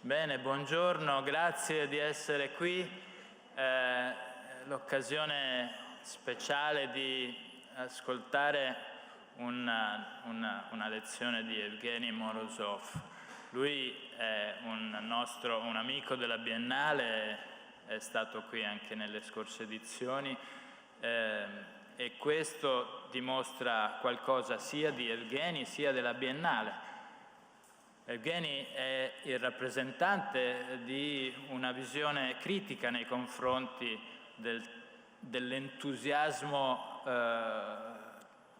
Bene, buongiorno, grazie di essere qui. L'occasione speciale di ascoltare una lezione di Evgeny Morozov. Lui è un amico della Biennale, è stato qui anche nelle scorse edizioni e questo dimostra qualcosa sia di Evgeny sia della Biennale. Evgeny è il rappresentante di una visione critica nei confronti dell'entusiasmo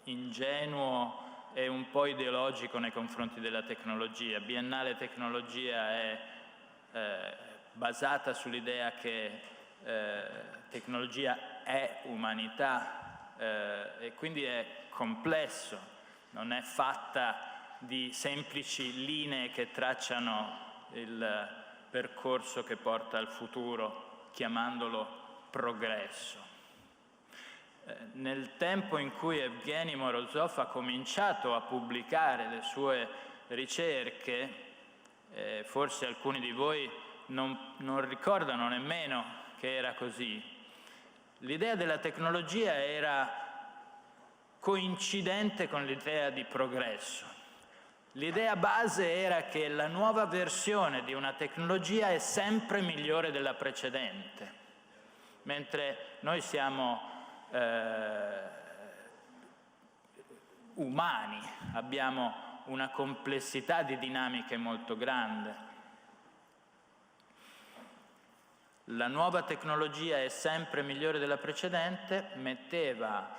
ingenuo e un po' ideologico nei confronti della tecnologia. Biennale Tecnologia è basata sull'idea che tecnologia è umanità e quindi è complesso, non è fatta di semplici linee che tracciano il percorso che porta al futuro, chiamandolo progresso. Nel tempo in cui Evgeny Morozov ha cominciato a pubblicare le sue ricerche, forse alcuni di voi non ricordano nemmeno che era così, l'idea della tecnologia era coincidente con l'idea di progresso. L'idea base era che la nuova versione di una tecnologia è sempre migliore della precedente, mentre noi siamo umani, abbiamo una complessità di dinamiche molto grande. La nuova tecnologia è sempre migliore della precedente, metteva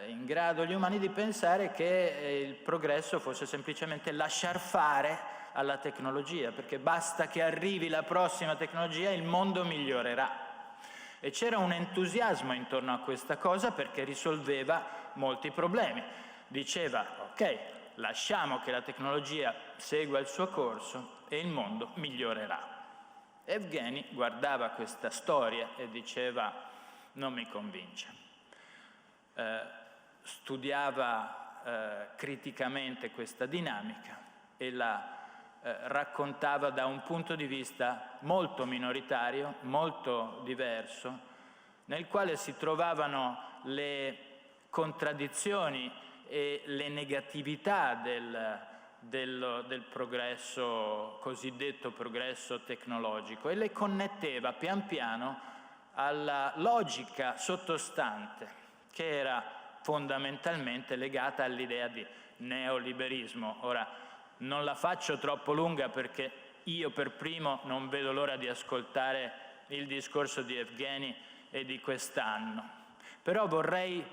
in grado gli umani di pensare che il progresso fosse semplicemente lasciar fare alla tecnologia, perché basta che arrivi la prossima tecnologia e il mondo migliorerà. E c'era un entusiasmo intorno a questa cosa perché risolveva molti problemi. Diceva, ok, lasciamo che la tecnologia segua il suo corso e il mondo migliorerà. Evgeny guardava questa storia e diceva, non mi convince. Studiava criticamente questa dinamica e la raccontava da un punto di vista molto minoritario, molto diverso, nel quale si trovavano le contraddizioni e le negatività del progresso, cosiddetto progresso tecnologico, e le connetteva pian piano alla logica sottostante, che era fondamentalmente legata all'idea di neoliberismo. Ora, non la faccio troppo lunga perché io per primo non vedo l'ora di ascoltare il discorso di Evgeny e di quest'anno. Però vorrei,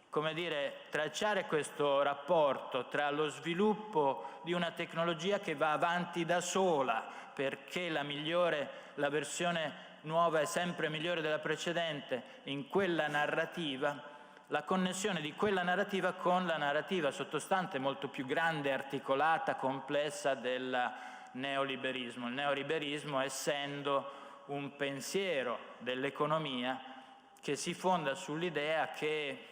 come dire, tracciare questo rapporto tra lo sviluppo di una tecnologia che va avanti da sola, perché la versione nuova è sempre migliore della precedente, in quella narrativa, la connessione di quella narrativa con la narrativa sottostante molto più grande, articolata, complessa del neoliberismo. Il neoliberismo essendo un pensiero dell'economia che si fonda sull'idea che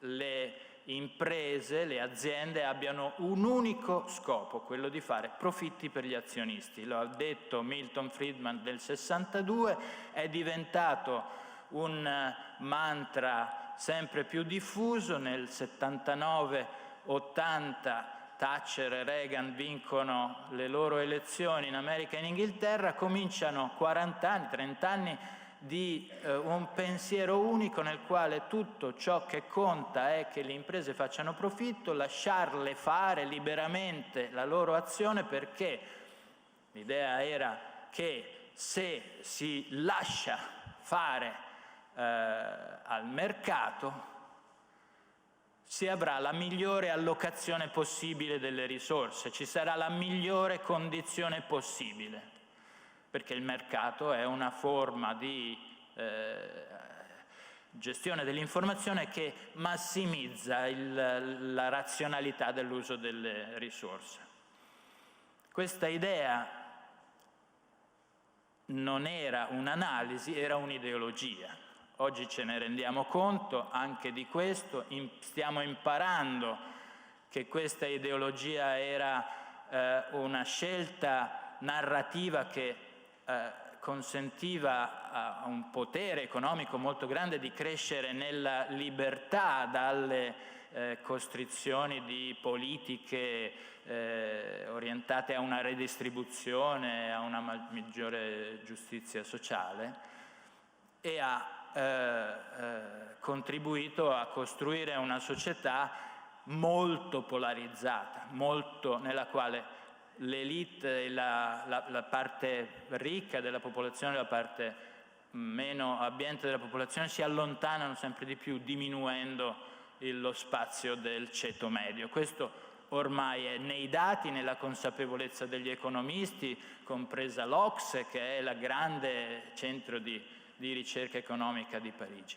le imprese, le aziende abbiano un unico scopo, quello di fare profitti per gli azionisti. Lo ha detto Milton Friedman nel 62, è diventato un mantra sempre più diffuso. Nel 79-80 Thatcher e Reagan vincono le loro elezioni in America e in Inghilterra, cominciano 40 anni, 30 anni di un pensiero unico nel quale tutto ciò che conta è che le imprese facciano profitto, lasciarle fare liberamente la loro azione, perché l'idea era che se si lascia fare al mercato si avrà la migliore allocazione possibile delle risorse, ci sarà la migliore condizione possibile, perché il mercato è una forma di gestione dell'informazione che massimizza la razionalità dell'uso delle risorse. Questa idea non era un'analisi, era un'ideologia. Oggi ce ne rendiamo conto anche di questo, stiamo imparando che questa ideologia era una scelta narrativa che consentiva a un potere economico molto grande di crescere nella libertà dalle costrizioni di politiche orientate a una redistribuzione, a una migliore giustizia sociale, e ha contribuito a costruire una società molto polarizzata, nella quale l'elite e la parte ricca della popolazione e la parte meno abbiente della popolazione si allontanano sempre di più, diminuendo lo spazio del ceto medio. Questo ormai è nei dati, nella consapevolezza degli economisti, compresa l'OCSE, che è il grande centro di ricerca economica di Parigi.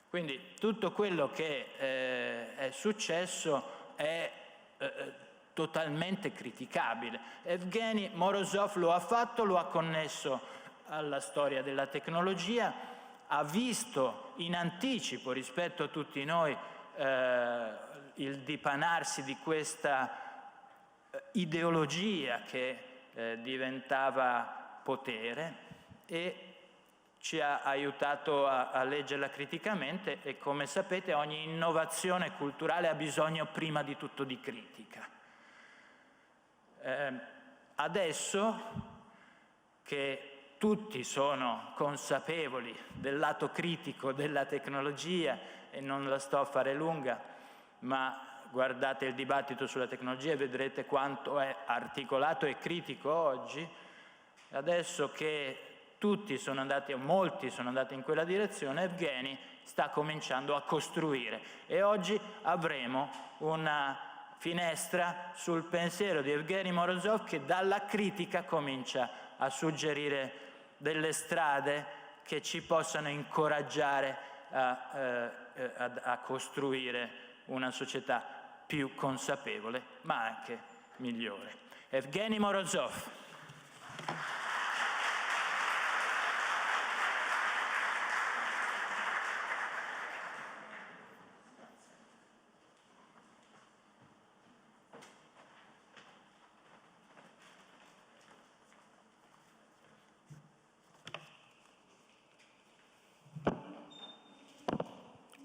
Quindi tutto quello che è successo è totalmente criticabile. Evgeny Morozov lo ha fatto, lo ha connesso alla storia della tecnologia, ha visto in anticipo rispetto a tutti noi il dipanarsi di questa ideologia che diventava potere e ci ha aiutato a leggerla criticamente, e come sapete ogni innovazione culturale ha bisogno prima di tutto di critica. Adesso che tutti sono consapevoli del lato critico della tecnologia, e non la sto a fare lunga, ma guardate il dibattito sulla tecnologia e vedrete quanto è articolato e critico oggi, adesso che tutti sono andati, o molti sono andati in quella direzione, Evgeny sta cominciando a costruire, e oggi avremo una finestra sul pensiero di Evgeny Morozov, che dalla critica comincia a suggerire delle strade che ci possano incoraggiare a costruire una società più consapevole, ma anche migliore. Evgeny Morozov.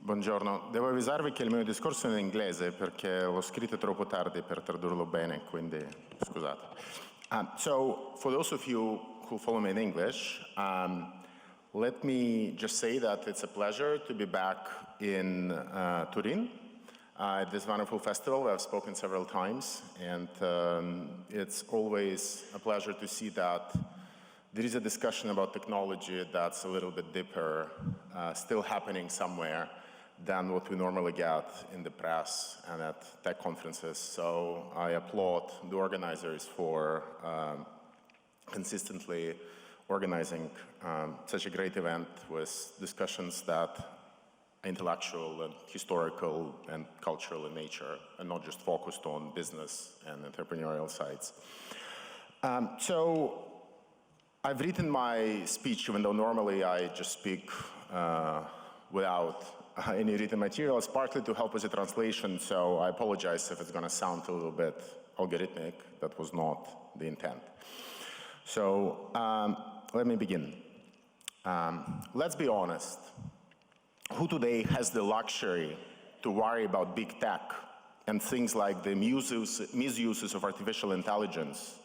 Buongiorno, devo avvisarvi che il mio discorso è in inglese perché l'ho scritto troppo tardi per tradurlo bene, quindi scusate. So, for those of you who follow me in English, let me just say that it's a pleasure to be back in Turin at this wonderful festival. I've spoken several times, and it's always a pleasure to see that there is a discussion about technology that's a little bit deeper, still happening somewhere than what we normally get in the press and at tech conferences. So I applaud the organizers for consistently organizing such a great event with discussions that are intellectual and historical and cultural in nature, and not just focused on business and entrepreneurial sides. So I've written my speech, even though normally I just speak without any written materials, partly to help with the translation, so I apologize if it's going to sound a little bit algorithmic. That was not the intent. So let me begin. Let's be honest. Who today has the luxury to worry about big tech and things like the misuses of artificial intelligence,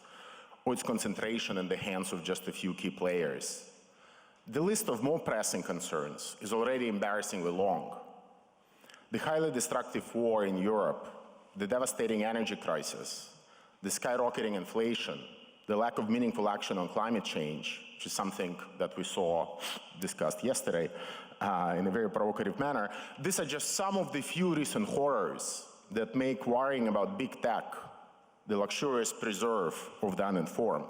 or its concentration in the hands of just a few key players? The list of more pressing concerns is already embarrassingly long. The highly destructive war in Europe, the devastating energy crisis, the skyrocketing inflation, the lack of meaningful action on climate change, which is something that we saw discussed yesterday in a very provocative manner. These are just some of the few recent horrors that make worrying about big tech the luxurious preserve of the uninformed.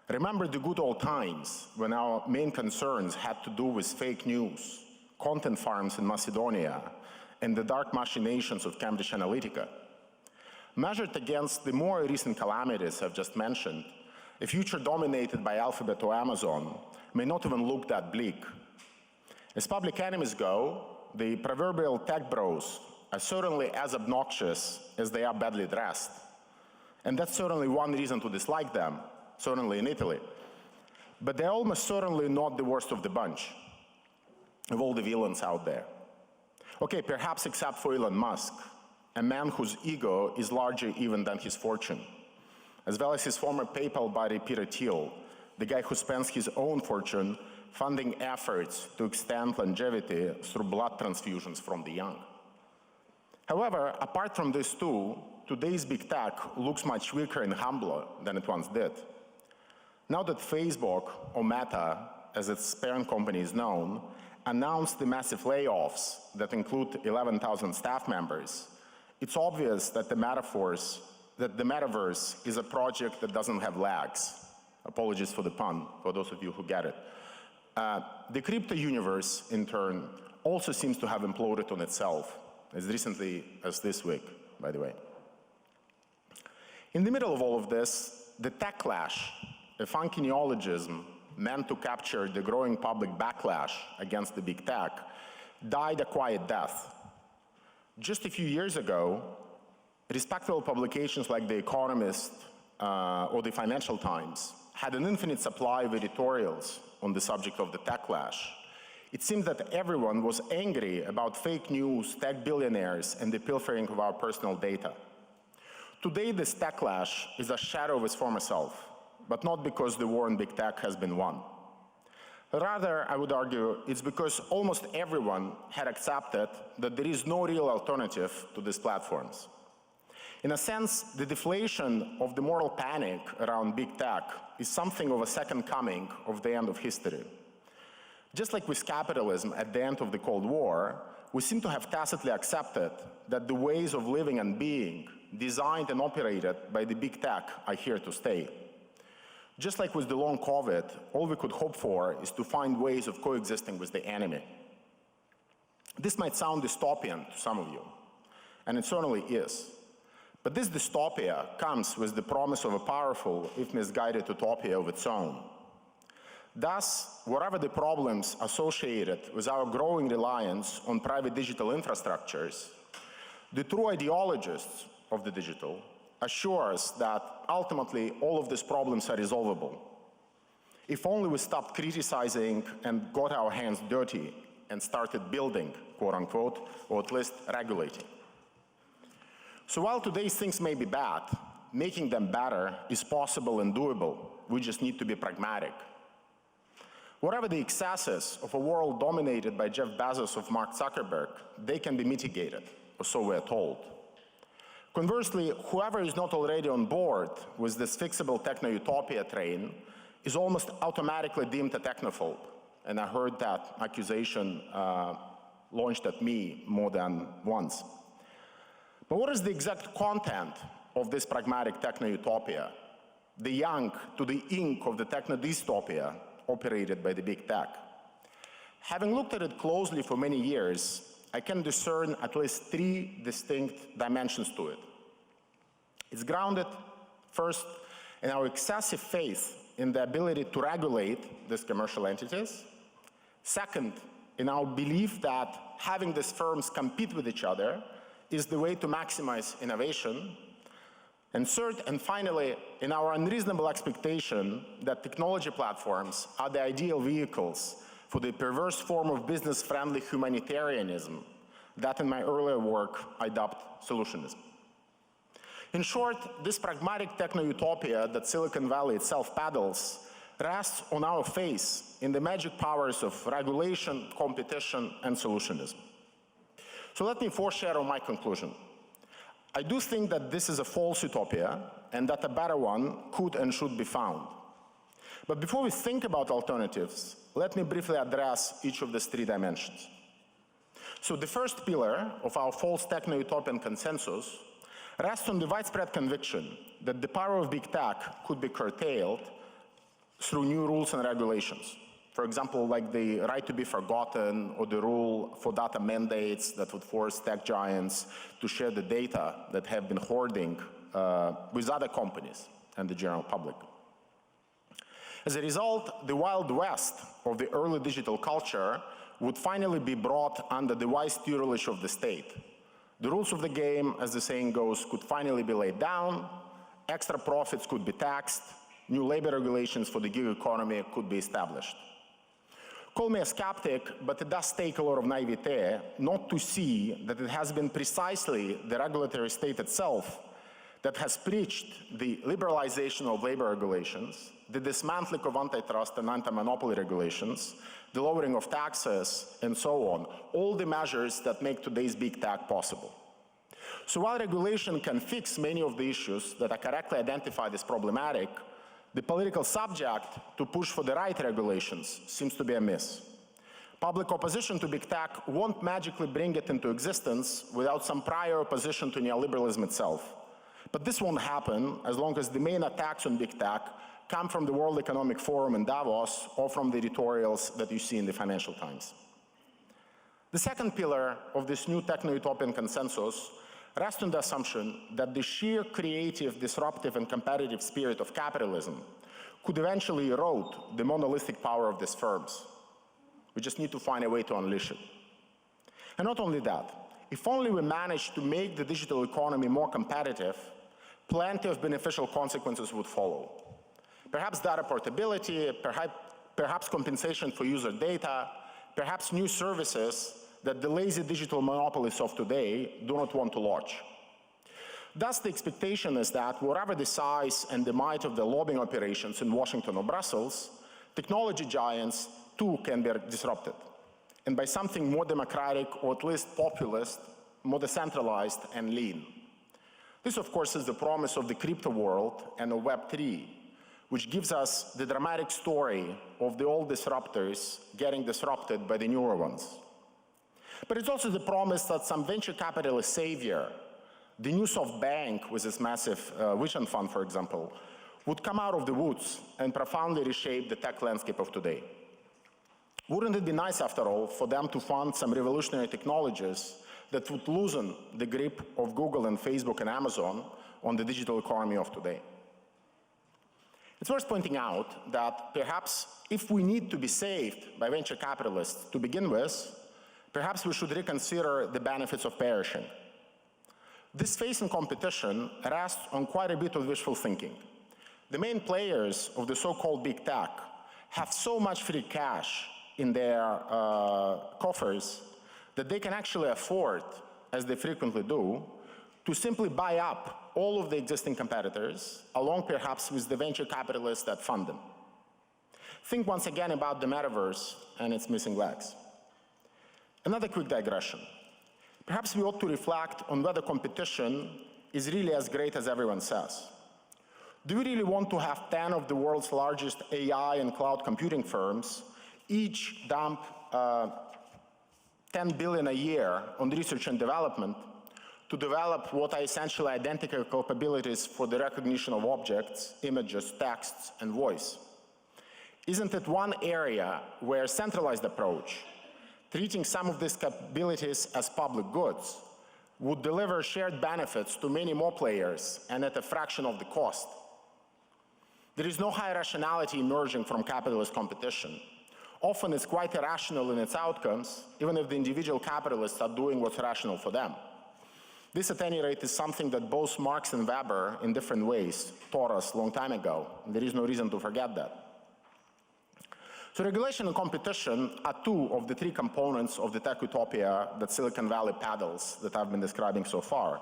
Remember the good old times when our main concerns had to do with fake news, content farms in Macedonia, and the dark machinations of Cambridge Analytica. Measured against the more recent calamities I've just mentioned, a future dominated by Alphabet or Amazon may not even look that bleak. As public enemies go, the proverbial tech bros are certainly as obnoxious as they are badly dressed. And that's certainly one reason to dislike them, certainly in Italy. But they're almost certainly not the worst of the bunch, of all the villains out there. Okay, perhaps except for Elon Musk, a man whose ego is larger even than his fortune, as well as his former PayPal buddy Peter Thiel, the guy who spends his own fortune funding efforts to extend longevity through blood transfusions from the young. However, apart from these two, today's big tech looks much weaker and humbler than it once did. Now that Facebook, or Meta, as its parent company is known, announced the massive layoffs that include 11,000 staff members, it's obvious that the metaverse is a project that doesn't have legs. Apologies for the pun, for those of you who get it. The crypto universe, in turn, also seems to have imploded on itself, as recently as this week, by the way. In the middle of all of this, the techlash, a funky neologism meant to capture the growing public backlash against the big tech, died a quiet death. Just a few years ago, respectable publications like The Economist or the Financial Times had an infinite supply of editorials on the subject of the techlash. It seems that everyone was angry about fake news, tech billionaires, and the pilfering of our personal data. Today, this techlash is a shadow of its former self, but not because the war on big tech has been won. Rather, I would argue, it's because almost everyone had accepted that there is no real alternative to these platforms. In a sense, the deflation of the moral panic around big tech is something of a second coming of the end of history. Just like with capitalism at the end of the Cold War, we seem to have tacitly accepted that the ways of living and being designed and operated by the big tech are here to stay. Just like with the long COVID, all we could hope for is to find ways of coexisting with the enemy. This might sound dystopian to some of you, and it certainly is. But this dystopia comes with the promise of a powerful, if misguided, utopia of its own. Thus, whatever the problems associated with our growing reliance on private digital infrastructures, the true ideologists of the digital assure us that ultimately all of these problems are resolvable. If only we stopped criticizing and got our hands dirty and started building, quote unquote, or at least regulating. So while today's things may be bad, making them better is possible and doable. We just need to be pragmatic. Whatever the excesses of a world dominated by Jeff Bezos or Mark Zuckerberg, they can be mitigated, or so we're told. Conversely, whoever is not already on board with this fixable techno-utopia train is almost automatically deemed a technophobe. And I heard that accusation launched at me more than once. But what is the exact content of this pragmatic techno-utopia? The yang to the ink of the techno-dystopia operated by the big tech. Having looked at it closely for many years, I can discern at least three distinct dimensions to it. It's grounded, first, in our excessive faith in the ability to regulate these commercial entities. Second, in our belief that having these firms compete with each other is the way to maximize innovation. And third, and finally, in our unreasonable expectation that technology platforms are the ideal vehicles for the perverse form of business-friendly humanitarianism that in my earlier work I dubbed solutionism. In short, this pragmatic techno-utopia that Silicon Valley itself peddles rests on our faith in the magic powers of regulation, competition, and solutionism. So let me foreshadow my conclusion. I do think that this is a false utopia and that a better one could and should be found. But before we think about alternatives, let me briefly address each of these three dimensions. So the first pillar of our false techno-utopian consensus rests on the widespread conviction that the power of big tech could be curtailed through new rules and regulations. For example, like the right to be forgotten or the rule for data mandates that would force tech giants to share the data that have been hoarding with other companies and the general public. As a result, the Wild West of the early digital culture would finally be brought under the wise tutelage of the state. The rules of the game, as the saying goes, could finally be laid down, extra profits could be taxed, new labor regulations for the gig economy could be established. Call me a skeptic, but it does take a lot of naivete not to see that it has been precisely the regulatory state itself that has preached the liberalization of labor regulations, the dismantling of antitrust and anti-monopoly regulations, the lowering of taxes, and so on, all the measures that make today's big tech possible. So while regulation can fix many of the issues that are correctly identified as problematic, the political subject to push for the right regulations seems to be amiss. Public opposition to big tech won't magically bring it into existence without some prior opposition to neoliberalism itself. But this won't happen as long as the main attacks on big tech come from the World Economic Forum in Davos or from the editorials that you see in the Financial Times. The second pillar of this new techno-utopian consensus rests on the assumption that the sheer creative, disruptive, and competitive spirit of capitalism could eventually erode the monolithic power of these firms. We just need to find a way to unleash it. And not only that, if only we manage to make the digital economy more competitive, plenty of beneficial consequences would follow. Perhaps data portability, perhaps compensation for user data, perhaps new services that the lazy digital monopolists of today do not want to launch. Thus, the expectation is that whatever the size and the might of the lobbying operations in Washington or Brussels, technology giants too can be disrupted, and by something more democratic or at least populist, more decentralized and lean. This, of course, is the promise of the crypto world and of Web3, which gives us the dramatic story of the old disruptors getting disrupted by the newer ones. But it's also the promise that some venture capitalist savior, the new SoftBank with its massive vision fund, for example, would come out of the woods and profoundly reshape the tech landscape of today. Wouldn't it be nice, after all, for them to fund some revolutionary technologies that would loosen the grip of Google and Facebook and Amazon on the digital economy of today? It's worth pointing out that perhaps if we need to be saved by venture capitalists to begin with, perhaps we should reconsider the benefits of perishing. This phase in competition rests on quite a bit of wishful thinking. The main players of the so-called big tech have so much free cash in their coffers that they can actually afford, as they frequently do, to simply buy up all of the existing competitors, along perhaps with the venture capitalists that fund them. Think once again about the metaverse and its missing legs. Another quick digression. Perhaps we ought to reflect on whether competition is really as great as everyone says. Do we really want to have 10 of the world's largest AI and cloud computing firms each dump 10 billion a year on research and development to develop what are essentially identical capabilities for the recognition of objects, images, texts, and voice? Isn't it one area where a centralized approach, treating some of these capabilities as public goods, would deliver shared benefits to many more players and at a fraction of the cost? There is no high rationality emerging from capitalist competition. Often it's quite irrational in its outcomes, even if the individual capitalists are doing what's rational for them. This, at any rate, is something that both Marx and Weber, in different ways, taught us a long time ago. There is no reason to forget that. So regulation and competition are two of the three components of the tech utopia that Silicon Valley peddles that I've been describing so far.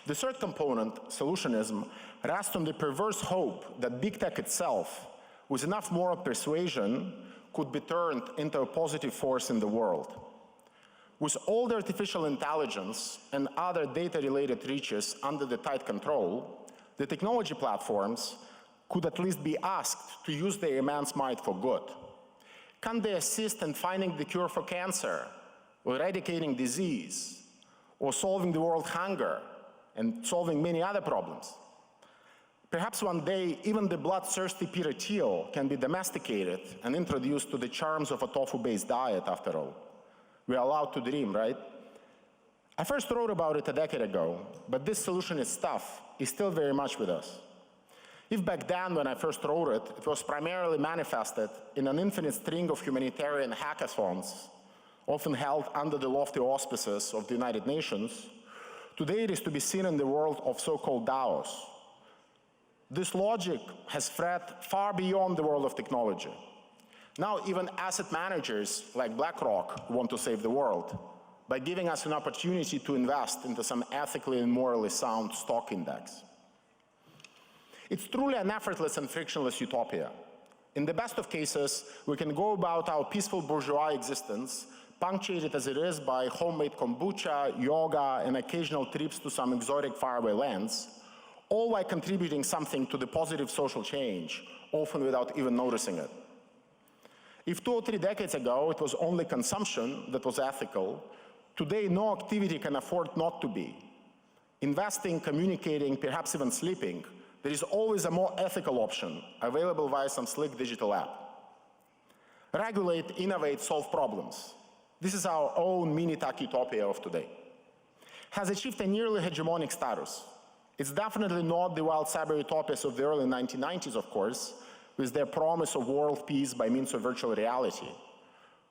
The third component, solutionism, rests on the perverse hope that big tech itself, with enough moral persuasion, could be turned into a positive force in the world. With all the artificial intelligence and other data-related reaches under the tight control, the technology platforms could at least be asked to use their immense might for good. Can they assist in finding the cure for cancer, or eradicating disease, or solving the world hunger, and solving many other problems? Perhaps one day, even the bloodthirsty Peter Thiel can be domesticated and introduced to the charms of a tofu-based diet, after all. We are allowed to dream, right? I first wrote about it a decade ago, but this solutionist stuff is still very much with us. If back then, when I first wrote it, it was primarily manifested in an infinite string of humanitarian hackathons, often held under the lofty auspices of the United Nations, today it is to be seen in the world of so-called DAOs, This logic has spread far beyond the world of technology. Now even asset managers like BlackRock want to save the world by giving us an opportunity to invest into some ethically and morally sound stock index. It's truly an effortless and frictionless utopia. In the best of cases, we can go about our peaceful bourgeois existence, punctuated as it is by homemade kombucha, yoga, and occasional trips to some exotic faraway lands, all while contributing something to the positive social change, often without even noticing it. If 2 or 3 decades ago it was only consumption that was ethical, today no activity can afford not to be. Investing, communicating, perhaps even sleeping, there is always a more ethical option available via some slick digital app. Regulate, innovate, solve problems. This is our own mini-tech utopia of today. Has achieved a nearly hegemonic status. It's definitely not the wild cyber utopias of the early 1990s, of course, with their promise of world peace by means of virtual reality.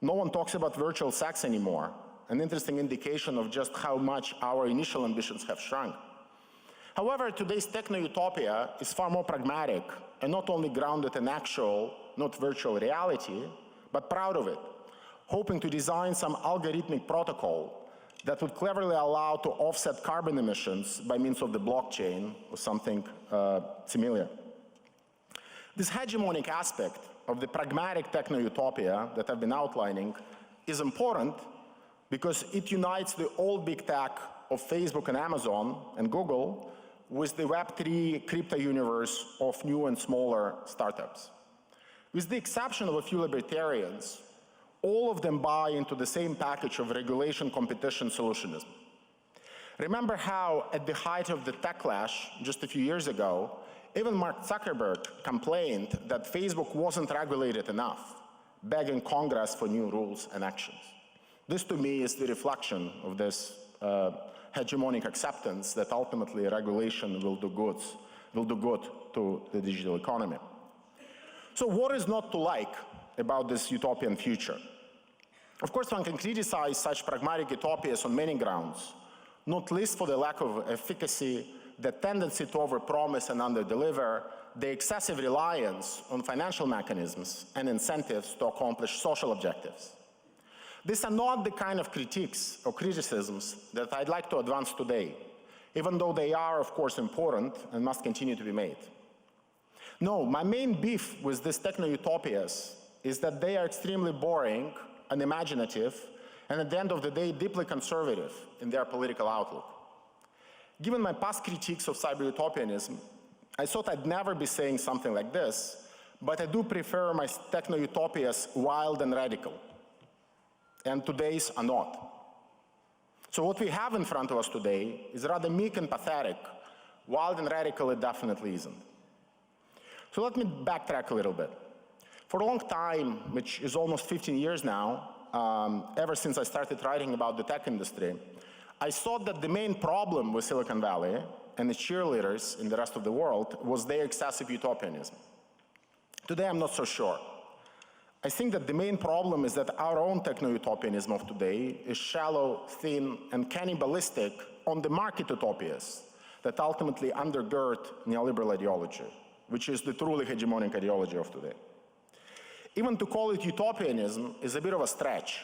No one talks about virtual sex anymore, an interesting indication of just how much our initial ambitions have shrunk. However, today's techno-utopia is far more pragmatic and not only grounded in actual, not virtual reality, but proud of it, hoping to design some algorithmic protocol that would cleverly allow to offset carbon emissions by means of the blockchain or something similar. This hegemonic aspect of the pragmatic techno-utopia that I've been outlining is important because it unites the old big tech of Facebook and Amazon and Google with the Web3 crypto universe of new and smaller startups. With the exception of a few libertarians, all of them buy into the same package of regulation, competition, solutionism. Remember how, at the height of the tech clash just a few years ago, even Mark Zuckerberg complained that Facebook wasn't regulated enough, begging Congress for new rules and actions. This, to me, is the reflection of this hegemonic acceptance that ultimately regulation will do good to the digital economy. So what is not to like about this utopian future? Of course, one can criticize such pragmatic utopias on many grounds, not least for the lack of efficacy, the tendency to overpromise and underdeliver, the excessive reliance on financial mechanisms and incentives to accomplish social objectives. These are not the kind of critiques or criticisms that I'd like to advance today, even though they are, of course, important and must continue to be made. No, my main beef with these techno-utopias is that they are extremely boring, unimaginative, and at the end of the day, deeply conservative in their political outlook. Given my past critiques of cyber-utopianism, I thought I'd never be saying something like this, but I do prefer my techno-utopias wild and radical. And today's are not. So what we have in front of us today is rather meek and pathetic. Wild and radical it definitely isn't. So let me backtrack a little bit. For a long time, which is almost 15 years now, ever since I started writing about the tech industry, I thought that the main problem with Silicon Valley and its cheerleaders in the rest of the world was their excessive utopianism. Today I'm not so sure. I think that the main problem is that our own techno-utopianism of today is shallow, thin, and cannibalistic on the market utopias that ultimately undergird neoliberal ideology, which is the truly hegemonic ideology of today. Even to call it utopianism is a bit of a stretch.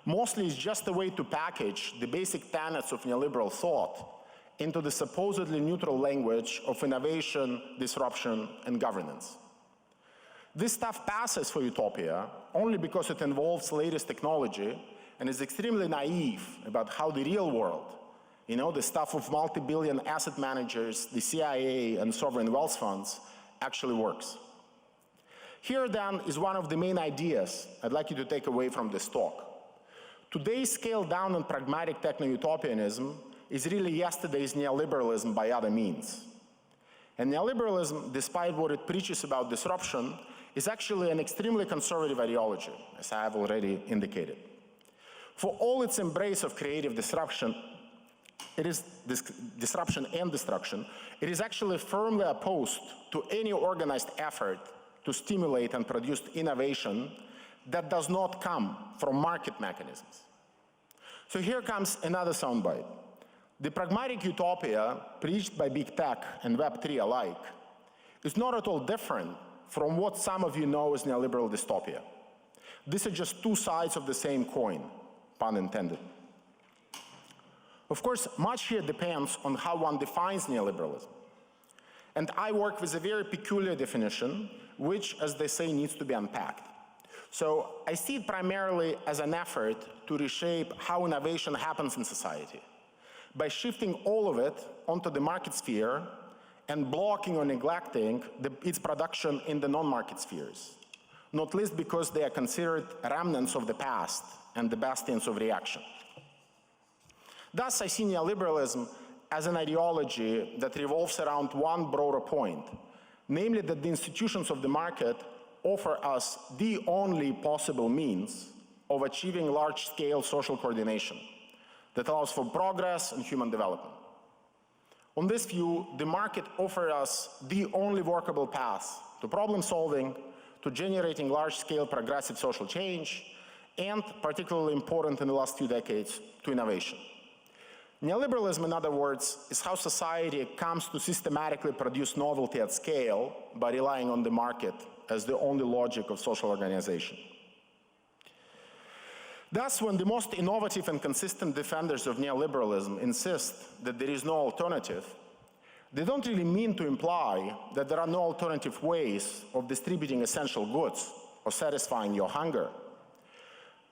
Mostly it's just a way to package the basic tenets of neoliberal thought into the supposedly neutral language of innovation, disruption, and governance. This stuff passes for utopia only because it involves latest technology and is extremely naive about how the real world, the stuff of multi-billion asset managers, the CIA, and sovereign wealth funds, actually works. Here, then, is one of the main ideas I'd like you to take away from this talk. Today's scaled down and pragmatic techno-utopianism is really yesterday's neoliberalism by other means. And neoliberalism, despite what it preaches about disruption, is actually an extremely conservative ideology, as I have already indicated. For all its embrace of creative disruption, disruption and destruction, it is actually firmly opposed to any organized effort to stimulate and produce innovation that does not come from market mechanisms. So here comes another soundbite. The pragmatic utopia preached by big tech and Web3 alike is not at all different from what some of you know as neoliberal dystopia. These are just two sides of the same coin, pun intended. Of course, much here depends on how one defines neoliberalism. And I work with a very peculiar definition, which, as they say, needs to be unpacked. So I see it primarily as an effort to reshape how innovation happens in society by shifting all of it onto the market sphere and blocking or neglecting its production in the non-market spheres, not least because they are considered remnants of the past and the bastions of reaction. Thus, I see neoliberalism as an ideology that revolves around one broader point, namely that the institutions of the market offer us the only possible means of achieving large-scale social coordination that allows for progress and human development. On this view, the market offers us the only workable path to problem solving, to generating large-scale progressive social change, and, particularly important in the last few decades, to innovation. Neoliberalism, in other words, is how society comes to systematically produce novelty at scale by relying on the market as the only logic of social organization. Thus, when the most innovative and consistent defenders of neoliberalism insist that there is no alternative, they don't really mean to imply that there are no alternative ways of distributing essential goods or satisfying your hunger.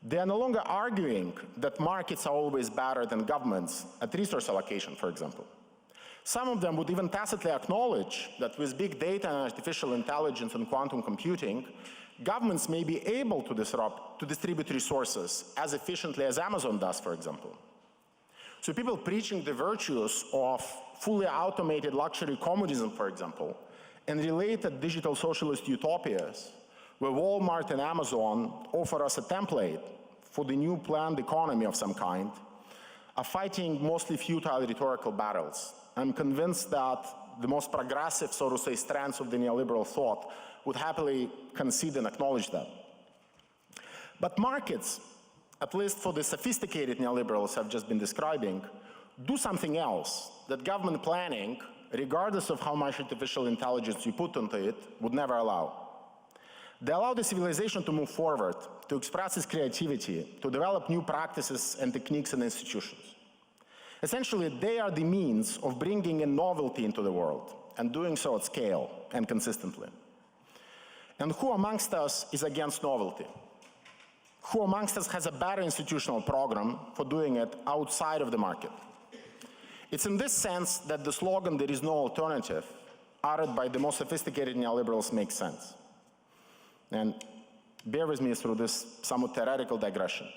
They are no longer arguing that markets are always better than governments at resource allocation, for example. Some of them would even tacitly acknowledge that with big data and artificial intelligence and quantum computing, governments may be able to distribute resources as efficiently as Amazon does, for example. So people preaching the virtues of fully automated luxury communism, for example, and related digital socialist utopias, where Walmart and Amazon offer us a template for the new planned economy of some kind, are fighting mostly futile rhetorical battles. I'm convinced that the most progressive, so to say, strands of the neoliberal thought would happily concede and acknowledge that. But markets, at least for the sophisticated neoliberals I've just been describing, do something else that government planning, regardless of how much artificial intelligence you put into it, would never allow. They allow the civilization to move forward, to express its creativity, to develop new practices and techniques and institutions. Essentially, they are the means of bringing in novelty into the world, and doing so at scale and consistently. And who amongst us is against novelty? Who amongst us has a better institutional program for doing it outside of the market? It's in this sense that the slogan, "There is no alternative," uttered by the most sophisticated neoliberals makes sense. And bear with me through this somewhat theoretical digression.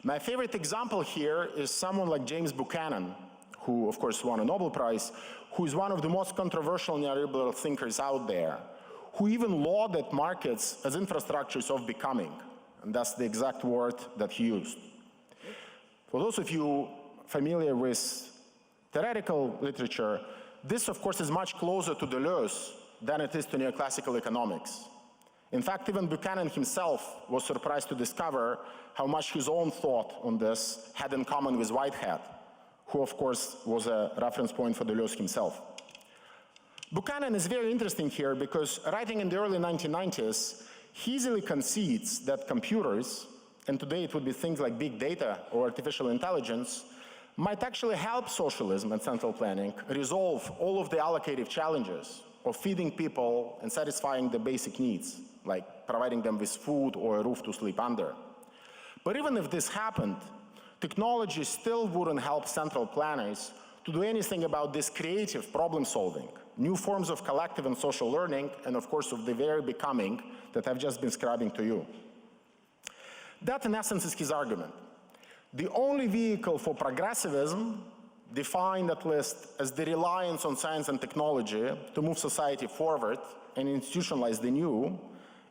My favorite example here is someone like James Buchanan, who of course won a Nobel Prize, who is one of the most controversial neoliberal thinkers out there, who even lauded markets as infrastructures of becoming, and that's the exact word that he used. For those of you familiar with theoretical literature, this of course is much closer to Deleuze than it is to neoclassical economics. In fact, even Buchanan himself was surprised to discover how much his own thought on this had in common with Whitehead, who of course was a reference point for Deleuze himself. Buchanan is very interesting here because writing in the early 1990s, he easily concedes that computers, and today it would be things like big data or artificial intelligence, might actually help socialism and central planning resolve all of the allocative challenges of feeding people and satisfying the basic needs, like providing them with food or a roof to sleep under. But even if this happened, technology still wouldn't help central planners to do anything about this creative problem solving, new forms of collective and social learning, and of course of the very becoming that I've just been describing to you. That in essence is his argument. The only vehicle for progressivism, defined at least as the reliance on science and technology to move society forward and institutionalize the new,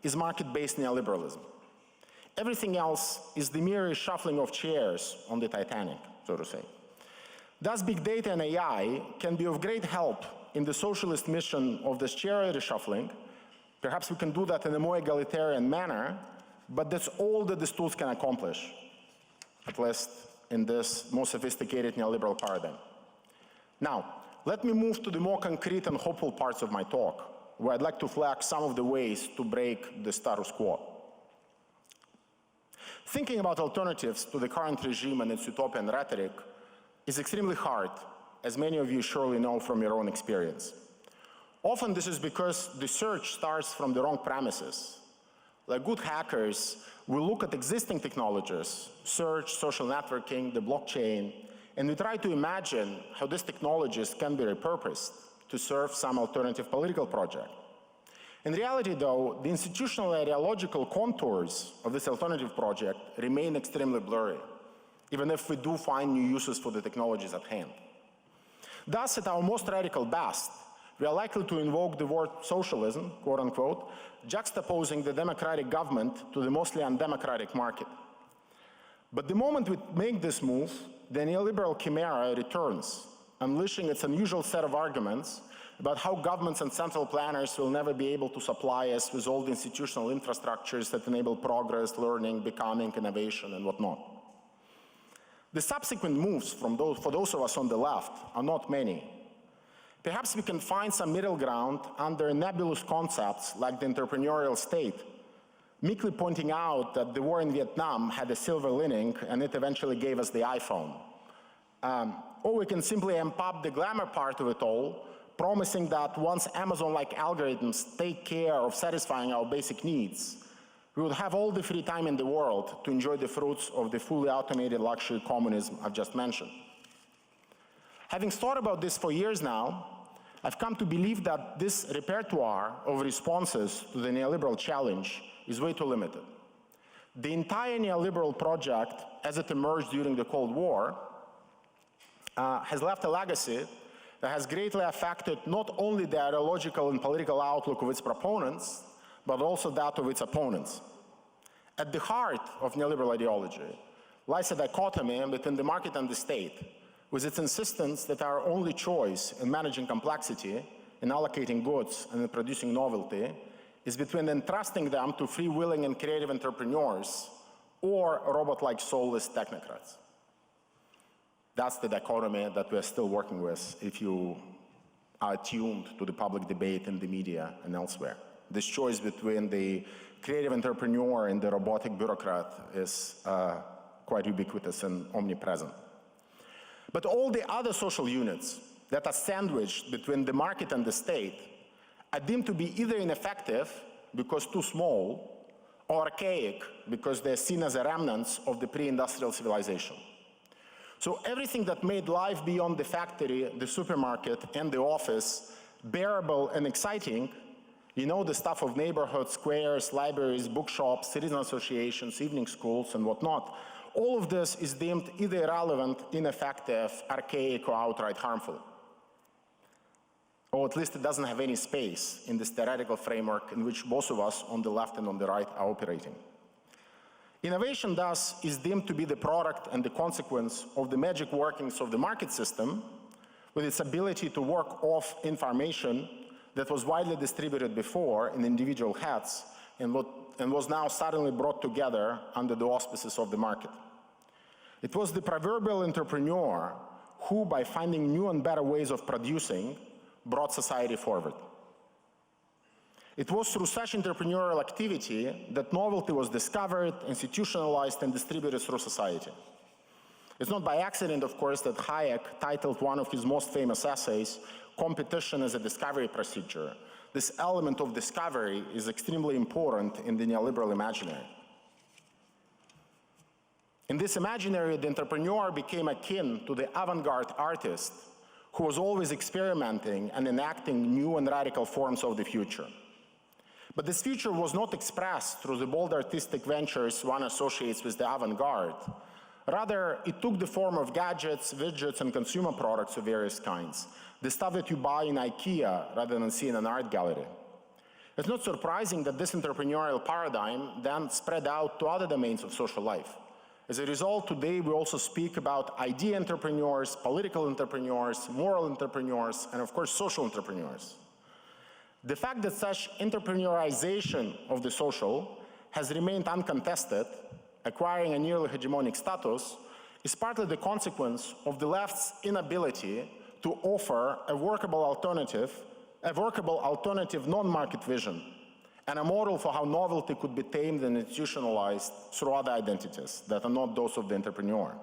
is market-based neoliberalism. Everything else is the mere shuffling of chairs on the Titanic, so to say. Thus, big data and AI can be of great help in the socialist mission of this chair reshuffling. Perhaps we can do that in a more egalitarian manner, but that's all that these tools can accomplish, at least in this more sophisticated neoliberal paradigm. Now, let me move to the more concrete and hopeful parts of my talk. where I'd like to flag some of the ways to break the status quo. Thinking about alternatives to the current regime and its utopian rhetoric is extremely hard, as many of you surely know from your own experience. Often this is because the search starts from the wrong premises. Like good hackers, we look at existing technologies, search, social networking, the blockchain, and we try to imagine how these technologies can be repurposed to serve some alternative political project. In reality, though, the institutional and ideological contours of this alternative project remain extremely blurry, even if we do find new uses for the technologies at hand. Thus, at our most radical best, we are likely to invoke the word socialism, quote unquote, juxtaposing the democratic government to the mostly undemocratic market. But the moment we make this move, the neoliberal chimera returns, unleashing its unusual set of arguments about how governments and central planners will never be able to supply us with all the institutional infrastructures that enable progress, learning, becoming, innovation, and whatnot. The subsequent moves for those of us on the left are not many. Perhaps we can find some middle ground under nebulous concepts like the entrepreneurial state, meekly pointing out that the war in Vietnam had a silver lining and it eventually gave us the iPhone. Or we can simply amp up the glamour part of it all, promising that once Amazon-like algorithms take care of satisfying our basic needs, we would have all the free time in the world to enjoy the fruits of the fully automated luxury communism I've just mentioned. Having thought about this for years now, I've come to believe that this repertoire of responses to the neoliberal challenge is way too limited. The entire neoliberal project, as it emerged during the Cold War, has left a legacy that has greatly affected not only the ideological and political outlook of its proponents, but also that of its opponents. At the heart of neoliberal ideology lies a dichotomy between the market and the state, with its insistence that our only choice in managing complexity, in allocating goods, and in producing novelty is between entrusting them to free-willing and creative entrepreneurs or robot-like soulless technocrats. That's the dichotomy that we're still working with if you are tuned to the public debate in the media and elsewhere. This choice between the creative entrepreneur and the robotic bureaucrat is quite ubiquitous and omnipresent. But all the other social units that are sandwiched between the market and the state are deemed to be either ineffective because too small, or archaic because they're seen as a remnants of the pre-industrial civilization. So everything that made life beyond the factory, the supermarket, and the office bearable and exciting, you know, the stuff of neighborhoods, squares, libraries, bookshops, citizen associations, evening schools, and whatnot, all of this is deemed either irrelevant, ineffective, archaic, or outright harmful. Or at least it doesn't have any space in this theoretical framework in which both of us on the left and on the right are operating. Innovation, thus, is deemed to be the product and the consequence of the magic workings of the market system, with its ability to work off information that was widely distributed before in individual heads and was now suddenly brought together under the auspices of the market. It was the proverbial entrepreneur who, by finding new and better ways of producing, brought society forward. It was through such entrepreneurial activity that novelty was discovered, institutionalized, and distributed through society. It's not by accident, of course, that Hayek titled one of his most famous essays, "Competition as a Discovery Procedure." This element of discovery is extremely important in the neoliberal imaginary. In this imaginary, the entrepreneur became akin to the avant-garde artist who was always experimenting and enacting new and radical forms of the future. But this future was not expressed through the bold artistic ventures one associates with the avant-garde. Rather, it took the form of gadgets, widgets, and consumer products of various kinds, the stuff that you buy in IKEA rather than see in an art gallery. It's not surprising that this entrepreneurial paradigm then spread out to other domains of social life. As a result, today we also speak about idea entrepreneurs, political entrepreneurs, moral entrepreneurs, and of course social entrepreneurs. The fact that such entrepreneurization of the social has remained uncontested, acquiring a nearly hegemonic status, is partly the consequence of the left's inability to offer a workable alternative a workable alternative non-market vision, and a model for how novelty could be tamed and institutionalized through other identities that are not those of the entrepreneur.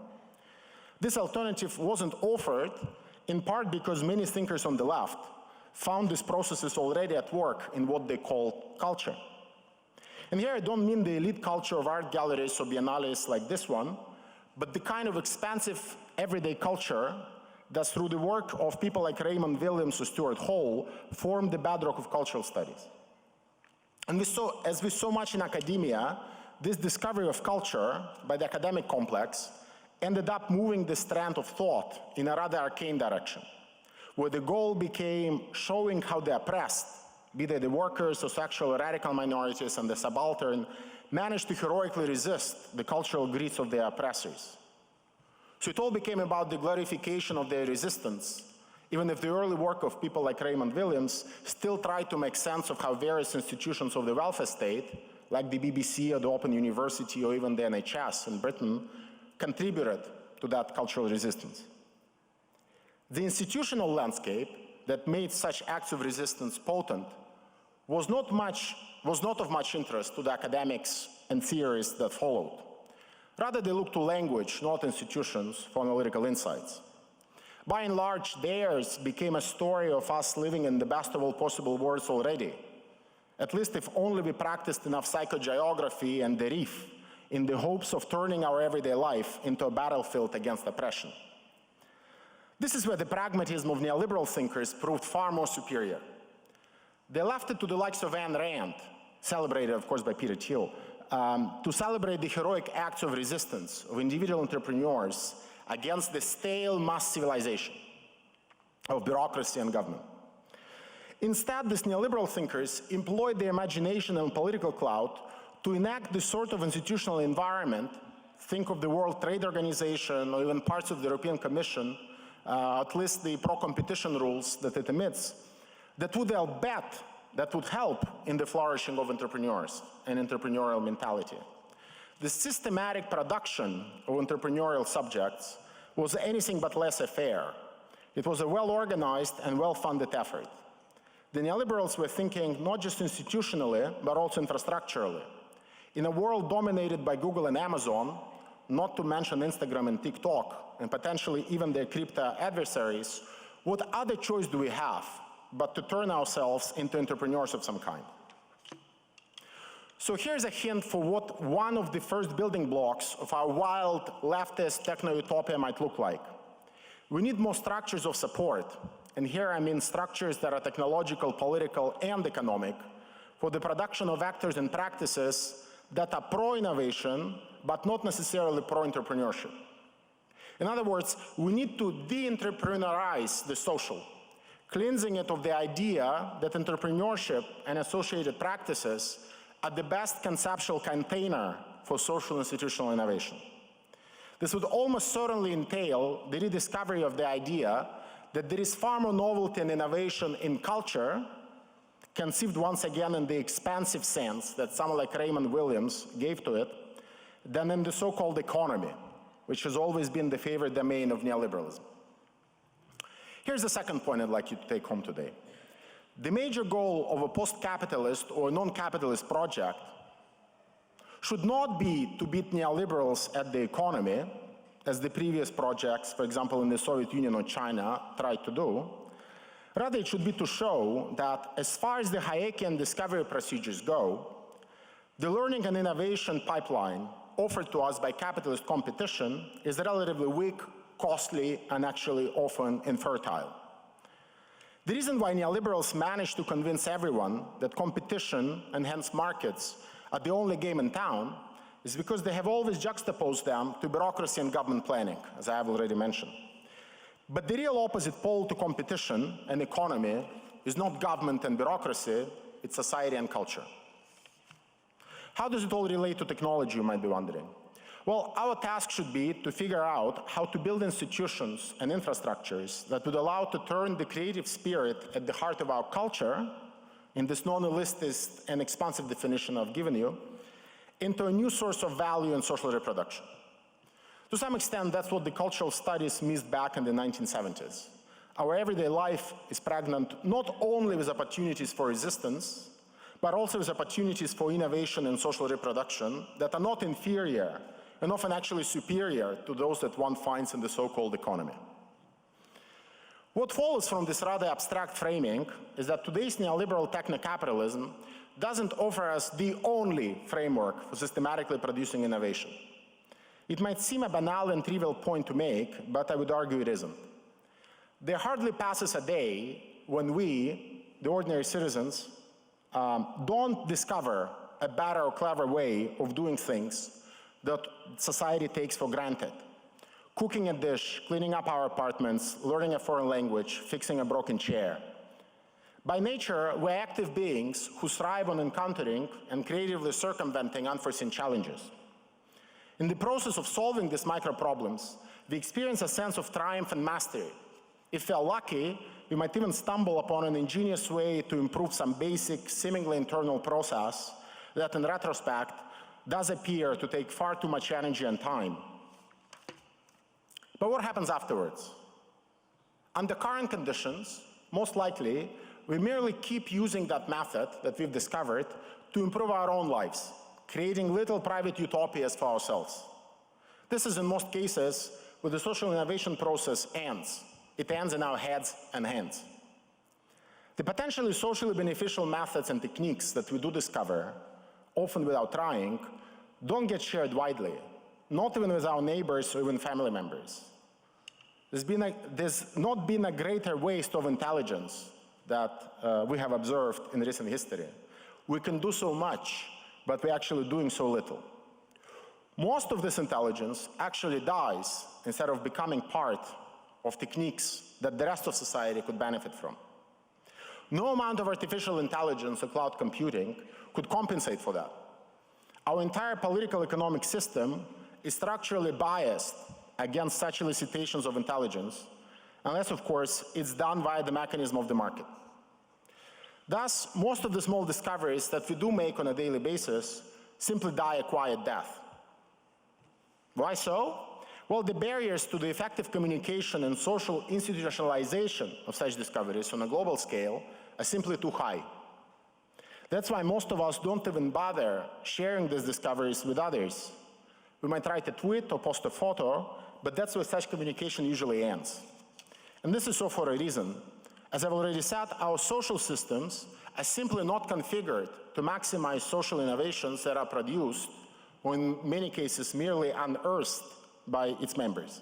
This alternative wasn't offered in part because many thinkers on the left found these processes already at work in what they call culture. And here I don't mean the elite culture of art galleries or biennales like this one, but the kind of expansive everyday culture that through the work of people like Raymond Williams or Stuart Hall formed the bedrock of cultural studies. And as with so much in academia, this discovery of culture by the academic complex ended up moving the strand of thought in a rather arcane direction, where the goal became showing how the oppressed, be they the workers or sexual or radical minorities and the subaltern, managed to heroically resist the cultural greeds of their oppressors. So it all became about the glorification of their resistance, even if the early work of people like Raymond Williams still tried to make sense of how various institutions of the welfare state, like the BBC or the Open University or even the NHS in Britain, contributed to that cultural resistance. The institutional landscape that made such acts of resistance potent was not of much interest to the academics and theorists that followed. Rather, they looked to language, not institutions, for analytical insights. By and large, theirs became a story of us living in the best of all possible worlds already, at least if only we practiced enough psychogeography and the reef in the hopes of turning our everyday life into a battlefield against oppression. This is where the pragmatism of neoliberal thinkers proved far more superior. They left it to the likes of Ayn Rand, celebrated, of course, by Peter Thiel, to celebrate the heroic acts of resistance of individual entrepreneurs against the stale mass civilization of bureaucracy and government. Instead, these neoliberal thinkers employed their imagination and political clout to enact this sort of institutional environment, think of the World Trade Organization or even parts of the European Commission, at least the pro-competition rules that it emits, that would, I'll bet, that would help in the flourishing of entrepreneurs and entrepreneurial mentality. The systematic production of entrepreneurial subjects was anything but laissez-faire. It was a well-organized and well-funded effort. The neoliberals were thinking not just institutionally, but also infrastructurally. In a world dominated by Google and Amazon, not to mention Instagram and TikTok, and potentially even their crypto adversaries, what other choice do we have but to turn ourselves into entrepreneurs of some kind? So here's a hint for what one of the first building blocks of our wild leftist techno-utopia might look like. We need more structures of support, and here I mean structures that are technological, political, and economic, for the production of actors and practices that are pro-innovation, but not necessarily pro-entrepreneurship. In other words, we need to de-entrepreneurize the social, cleansing it of the idea that entrepreneurship and associated practices are the best conceptual container for social institutional innovation. This would almost certainly entail the rediscovery of the idea that there is far more novelty and innovation in culture, conceived once again in the expansive sense that someone like Raymond Williams gave to it, than in the so-called economy, which has always been the favorite domain of neoliberalism. Here's the second point I'd like you to take home today. The major goal of a post-capitalist or non-capitalist project should not be to beat neoliberals at the economy, as the previous projects, for example, in the Soviet Union or China, tried to do. Rather, it should be to show that as far as the Hayekian discovery procedures go, the learning and innovation pipeline offered to us by capitalist competition is relatively weak, costly, and actually often infertile. The reason why neoliberals manage to convince everyone that competition and hence markets are the only game in town is because they have always juxtaposed them to bureaucracy and government planning, as I have already mentioned. But the real opposite pole to competition and economy is not government and bureaucracy, it's society and culture. How does it all relate to technology, you might be wondering? Well, our task should be to figure out how to build institutions and infrastructures that would allow to turn the creative spirit at the heart of our culture, in this non-elitist and expansive definition I've given you, into a new source of value and social reproduction. To some extent, that's what the cultural studies missed back in the 1970s. Our everyday life is pregnant not only with opportunities for resistance, but also with opportunities for innovation and social reproduction that are not inferior and often actually superior to those that one finds in the so-called economy. What follows from this rather abstract framing is that today's neoliberal techno-capitalism doesn't offer us the only framework for systematically producing innovation. It might seem a banal and trivial point to make, but I would argue it isn't. There hardly passes a day when we, the ordinary citizens, don't discover a better or clever way of doing things that society takes for granted. Cooking a dish, cleaning up our apartments, learning a foreign language, fixing a broken chair. By nature, we're active beings who thrive on encountering and creatively circumventing unforeseen challenges. In the process of solving these micro-problems, we experience a sense of triumph and mastery. If we're lucky, we might even stumble upon an ingenious way to improve some basic, seemingly internal process that, in retrospect, does appear to take far too much energy and time. But what happens afterwards? Under current conditions, most likely, we merely keep using that method that we've discovered to improve our own lives, creating little private utopias for ourselves. This is, in most cases, where the social innovation process ends. It ends in our heads and hands. The potentially socially beneficial methods and techniques that we do discover, often without trying, don't get shared widely, not even with our neighbors or even family members. There's not been a greater waste of intelligence that we have observed in recent history. We can do so much, but we're actually doing so little. Most of this intelligence actually dies instead of becoming part of techniques that the rest of society could benefit from. No amount of artificial intelligence or cloud computing could compensate for that. Our entire political economic system is structurally biased against such elicitations of intelligence, unless, of course, it's done via the mechanism of the market. Thus, most of the small discoveries that we do make on a daily basis simply die a quiet death. Why so? Well, the barriers to the effective communication and social institutionalization of such discoveries on a global scale are simply too high. That's why most of us don't even bother sharing these discoveries with others. We might write a tweet or post a photo, but that's where such communication usually ends. And this is so for a reason. As I've already said, our social systems are simply not configured to maximize social innovations that are produced, or in many cases merely unearthed, by its members.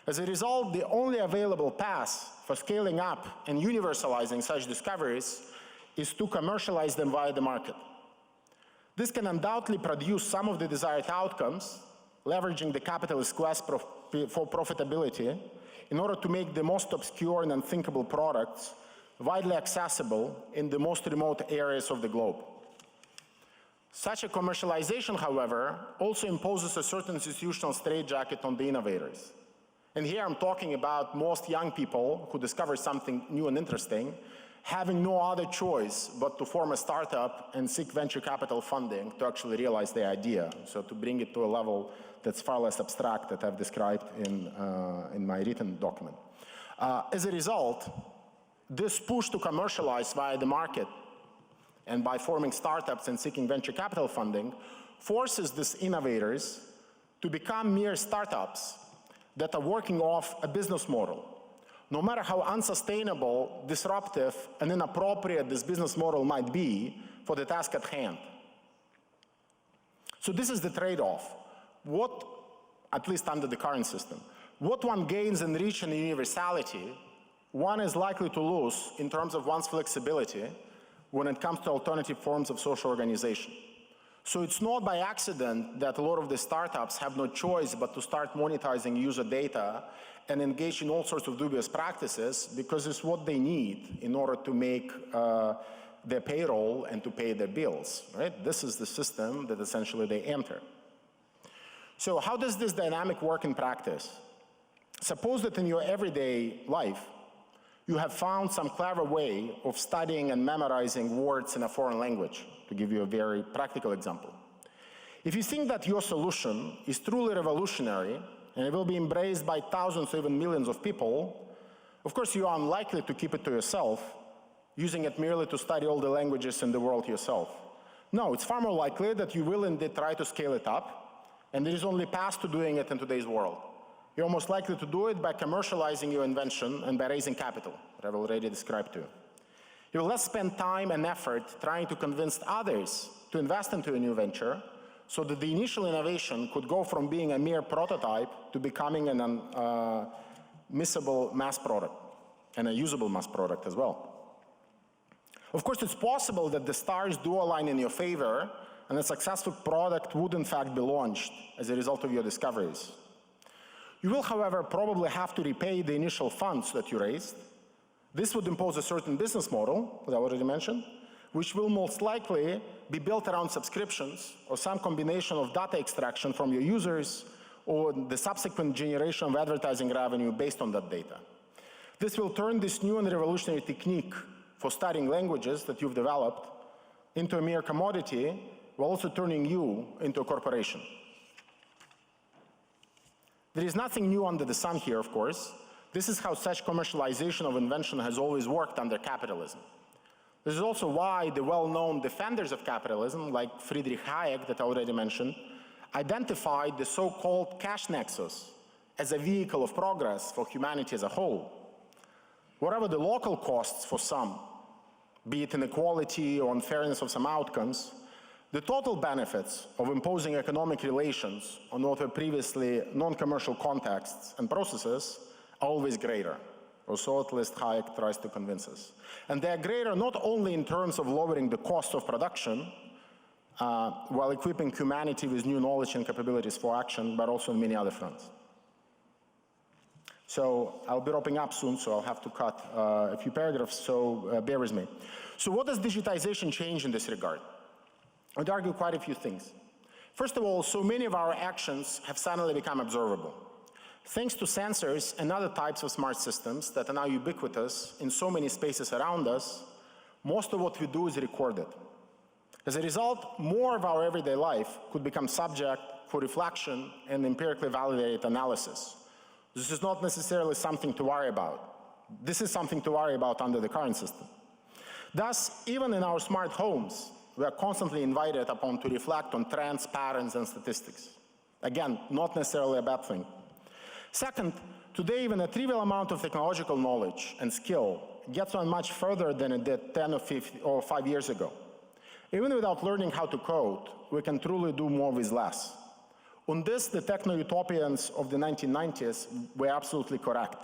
As a result, the only available path for scaling up and universalizing such discoveries is to commercialize them via the market. This can undoubtedly produce some of the desired outcomes, leveraging the capitalist quest for profitability in order to make the most obscure and unthinkable products widely accessible in the most remote areas of the globe. Such a commercialization, however, also imposes a certain institutional straitjacket on the innovators. And here I'm talking about most young people who discover something new and interesting, having no other choice but to form a startup and seek venture capital funding to actually realize their idea, so to bring it to a level that's far less abstract that I've described in my written document. As a result, this push to commercialize via the market and by forming startups and seeking venture capital funding forces these innovators to become mere startups that are working off a business model. No matter how unsustainable, disruptive, and inappropriate this business model might be for the task at hand. So this is the trade-off. What, at least under the current system, what one gains in reach and universality, one is likely to lose in terms of one's flexibility when it comes to alternative forms of social organization. So it's not by accident that a lot of the startups have no choice but to start monetizing user data and engage in all sorts of dubious practices, because it's what they need in order to make their payroll and to pay their bills, right? This is the system that essentially they enter. So how does this dynamic work in practice? Suppose that in your everyday life, you have found some clever way of studying and memorizing words in a foreign language, to give you a very practical example. If you think that your solution is truly revolutionary and it will be embraced by thousands or even millions of people, Of course, you are unlikely to keep it to yourself, using it merely to study all the languages in the world yourself. No, it's far more likely that you will indeed try to scale it up, and there is only a path to doing it in today's world. You're most likely to do it by commercializing your invention and by raising capital, that I've already described to you. You will less spend time and effort trying to convince others to invest into a new venture, so that the initial innovation could go from being a mere prototype to becoming an missable mass product, and a usable mass product as well. Of course, it's possible that the stars do align in your favor, and a successful product would in fact be launched as a result of your discoveries. You will, however, probably have to repay the initial funds that you raised. This would impose a certain business model, as I already mentioned, which will most likely be built around subscriptions or some combination of data extraction from your users or the subsequent generation of advertising revenue based on that data. This will turn this new and revolutionary technique for studying languages that you've developed into a mere commodity, while also turning you into a corporation. There is nothing new under the sun here, of course. This is how such commercialization of invention has always worked under capitalism. This is also why the well-known defenders of capitalism, like Friedrich Hayek that I already mentioned, identified the so-called cash nexus as a vehicle of progress for humanity as a whole. Whatever the local costs for some, be it inequality or unfairness of some outcomes, the total benefits of imposing economic relations on what were previously non-commercial contexts and processes are always greater, or so at least Hayek tries to convince us. And they are greater not only in terms of lowering the cost of production, while equipping humanity with new knowledge and capabilities for action, but also on many other fronts. So I'll be wrapping up soon, so I'll have to cut a few paragraphs, so bear with me. So what does digitization change in this regard? I'd argue quite a few things. First of all, so many of our actions have suddenly become observable. Thanks to sensors and other types of smart systems that are now ubiquitous in so many spaces around us, most of what we do is recorded. As a result, more of our everyday life could become subject for reflection and empirically validated analysis. This is not necessarily something to worry about. This is something to worry about under the current system. Thus, even in our smart homes, we are constantly invited upon to reflect on trends, patterns, and statistics. Again, not necessarily a bad thing. Second, today even a trivial amount of technological knowledge and skill gets on much further than it did 10 or 5 years ago. Even without learning how to code, we can truly do more with less. On this, the techno-utopians of the 1990s were absolutely correct.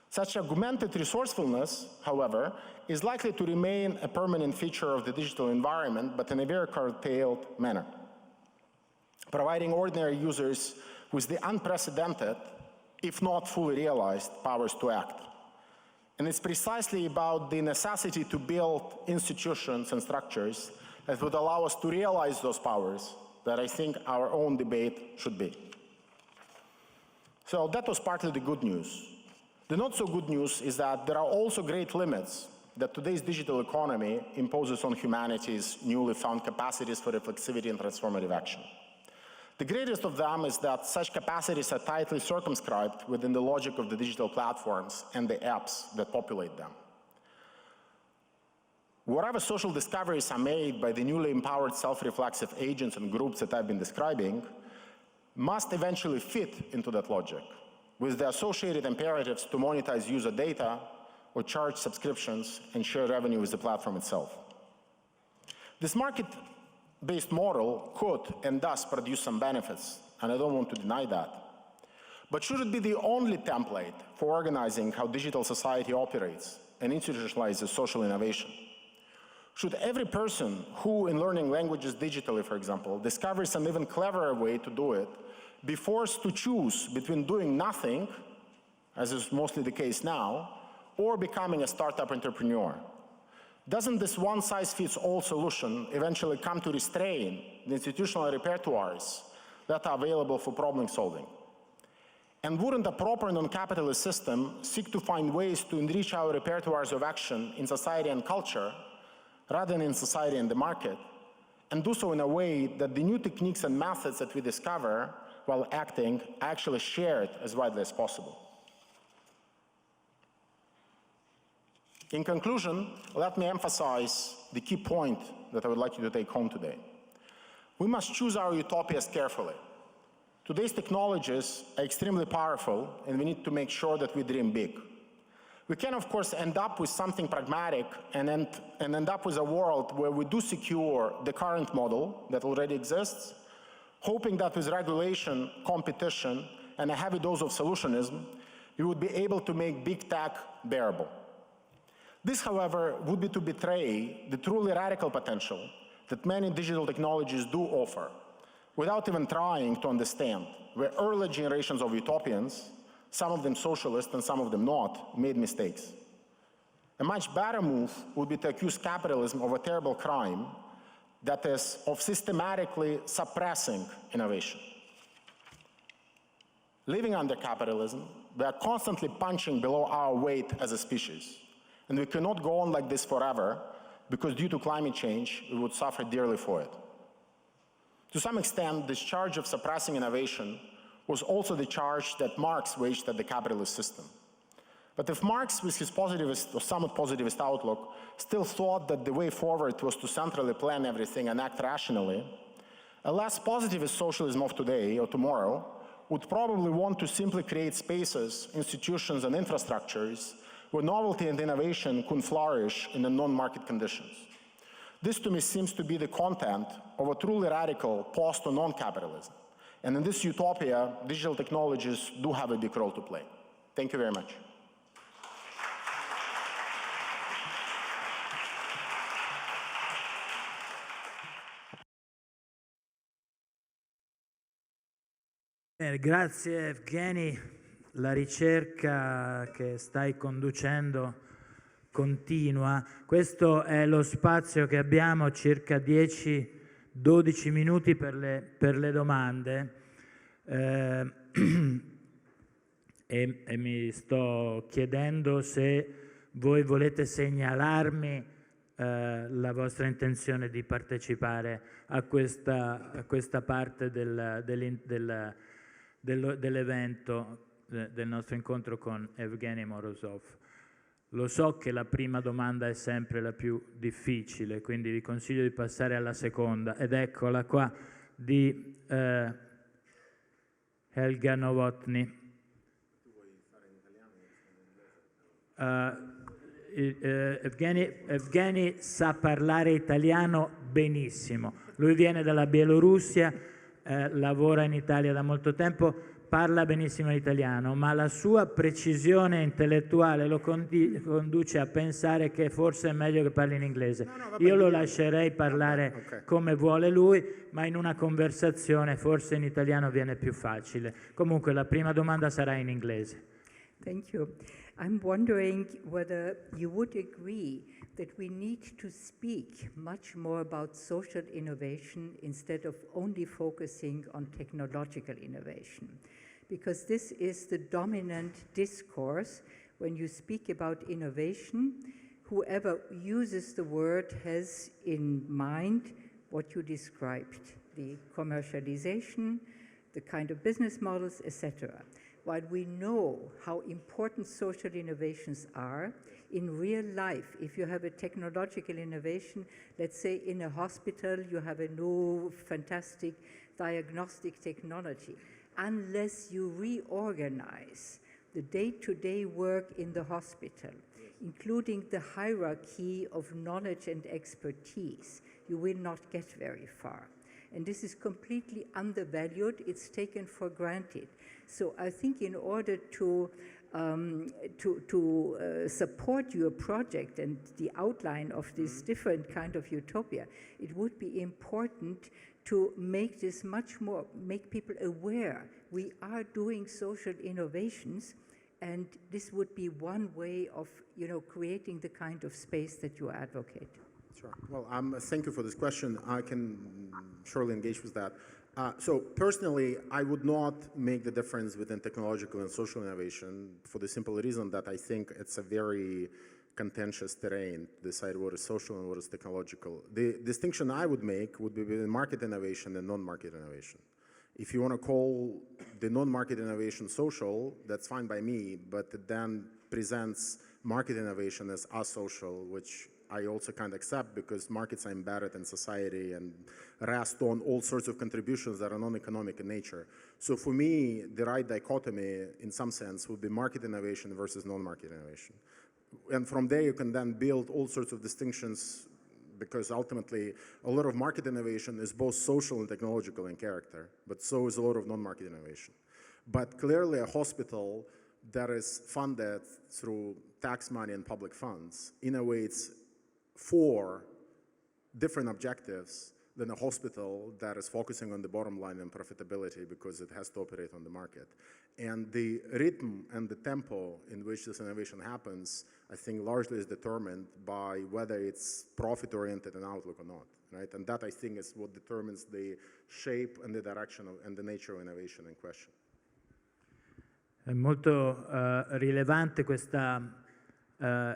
Such augmented resourcefulness, however, is likely to remain a permanent feature of the digital environment, but in a very curtailed manner, providing ordinary users with the unprecedented, if not fully realized, powers to act. And it's precisely about the necessity to build institutions and structures that would allow us to realize those powers that I think our own debate should be. So that was partly the good news. The not so good news is that there are also great limits that today's digital economy imposes on humanity's newly found capacities for reflexivity and transformative action. The greatest of them is that such capacities are tightly circumscribed within the logic of the digital platforms and the apps that populate them. Whatever social discoveries are made by the newly empowered self-reflexive agents and groups that I've been describing must eventually fit into that logic, with the associated imperatives to monetize user data or charge subscriptions and share revenue with the platform itself. This market-based model could and does produce some benefits, and I don't want to deny that. But should it be the only template for organizing how digital society operates and institutionalizes social innovation? Should every person who, in learning languages digitally, for example, discovers an even cleverer way to do it, be forced to choose between doing nothing, as is mostly the case now, or becoming a startup entrepreneur? Doesn't this one-size-fits-all solution eventually come to restrain the institutional repertoires that are available for problem solving? And wouldn't a proper non-capitalist system seek to find ways to enrich our repertoires of action in society and culture, rather than in society and the market, and do so in a way that the new techniques and methods that we discover while acting are actually shared as widely as possible? In conclusion, let me emphasize the key point that I would like you to take home today. We must choose our utopias carefully. Today's technologies are extremely powerful, and we need to make sure that we dream big. We can, of course, end up with something pragmatic and end up with a world where we do secure the current model that already exists, hoping that with regulation, competition, and a heavy dose of solutionism, we would be able to make big tech bearable. This, however, would be to betray the truly radical potential that many digital technologies do offer, without even trying to understand where early generations of utopians, some of them socialist and some of them not, made mistakes. A much better move would be to accuse capitalism of a terrible crime, that is, of systematically suppressing innovation. Living under capitalism, we are constantly punching below our weight as a species, and we cannot go on like this forever, because due to climate change, we would suffer dearly for it. To some extent, this charge of suppressing innovation was also the charge that Marx waged at the capitalist system. But if Marx, with his positivist or somewhat positivist outlook, still thought that the way forward was to centrally plan everything and act rationally, a less positivist socialism of today or tomorrow would probably want to simply create spaces, institutions, and infrastructures where novelty and innovation could flourish in the non-market conditions. This, to me, seems to be the content of a truly radical post- or non-capitalism. And in this utopia, digital technologies do have a big role to play. Thank you very much. Grazie Evgeny, la ricerca che stai conducendo continua. Questo è lo spazio che abbiamo, circa 10-12 minuti per le domande, e mi sto chiedendo se voi volete segnalarmi la vostra intenzione di partecipare a questa parte dell'evento, del nostro incontro con Evgeny Morozov. Lo so che la prima domanda è sempre la più difficile, quindi vi consiglio di passare alla seconda, ed eccola qua, di Helga Novotny. Evgeny sa parlare italiano benissimo. Lui viene dalla Bielorussia, lavora in Italia da molto tempo, parla benissimo l'italiano, ma la sua precisione intellettuale lo conduce a pensare che forse è meglio che parli in inglese. Io lo lascerei parlare come vuole lui, ma in una conversazione forse in italiano viene più facile. Comunque la prima domanda sarà in inglese. Thank you. I'm wondering whether you would agree that we need to speak much more about social innovation instead of only focusing on technological innovation. Because this is the dominant discourse when you speak about innovation. Whoever uses the word has in mind what you described, the commercialization, the kind of business models, etc. While we know how important social innovations are, in real life, if you have a technological innovation, let's say in a hospital, you have a new fantastic diagnostic technology, unless you reorganize the day-to-day work in the hospital, including the hierarchy of knowledge and expertise, you will not get very far. And this is completely undervalued. It's taken for granted. So I think in order to support your project and the outline of this different kind of utopia, it would be important to make this much more, make people aware we are doing social innovations, and this would be one way of, creating the kind of space that you advocate. Sure. Well, thank you for this question. I can surely engage with that. So personally, I would not make the difference between technological and social innovation for the simple reason that I think it's a very contentious terrain to decide what is social and what is technological. The distinction I would make would be between market innovation and non-market innovation. If you want to call the non-market innovation social, that's fine by me, but it then presents market innovation as asocial, which I also can't accept because markets are embedded in society and rest on all sorts of contributions that are non-economic in nature. So for me, the right dichotomy, in some sense, would be market innovation versus non-market innovation. And from there, you can then build all sorts of distinctions because ultimately, a lot of market innovation is both social and technological in character, but so is a lot of non-market innovation. But clearly, a hospital that is funded through tax money and public funds innovates for different objectives than a hospital that is focusing on the bottom line and profitability because it has to operate on the market. And the rhythm and the tempo in which this innovation happens, I think largely is determined by whether it's profit-oriented and outlook or not, right? And that, I think, is what determines the shape and the direction and the nature of innovation in question. È molto rilevante questa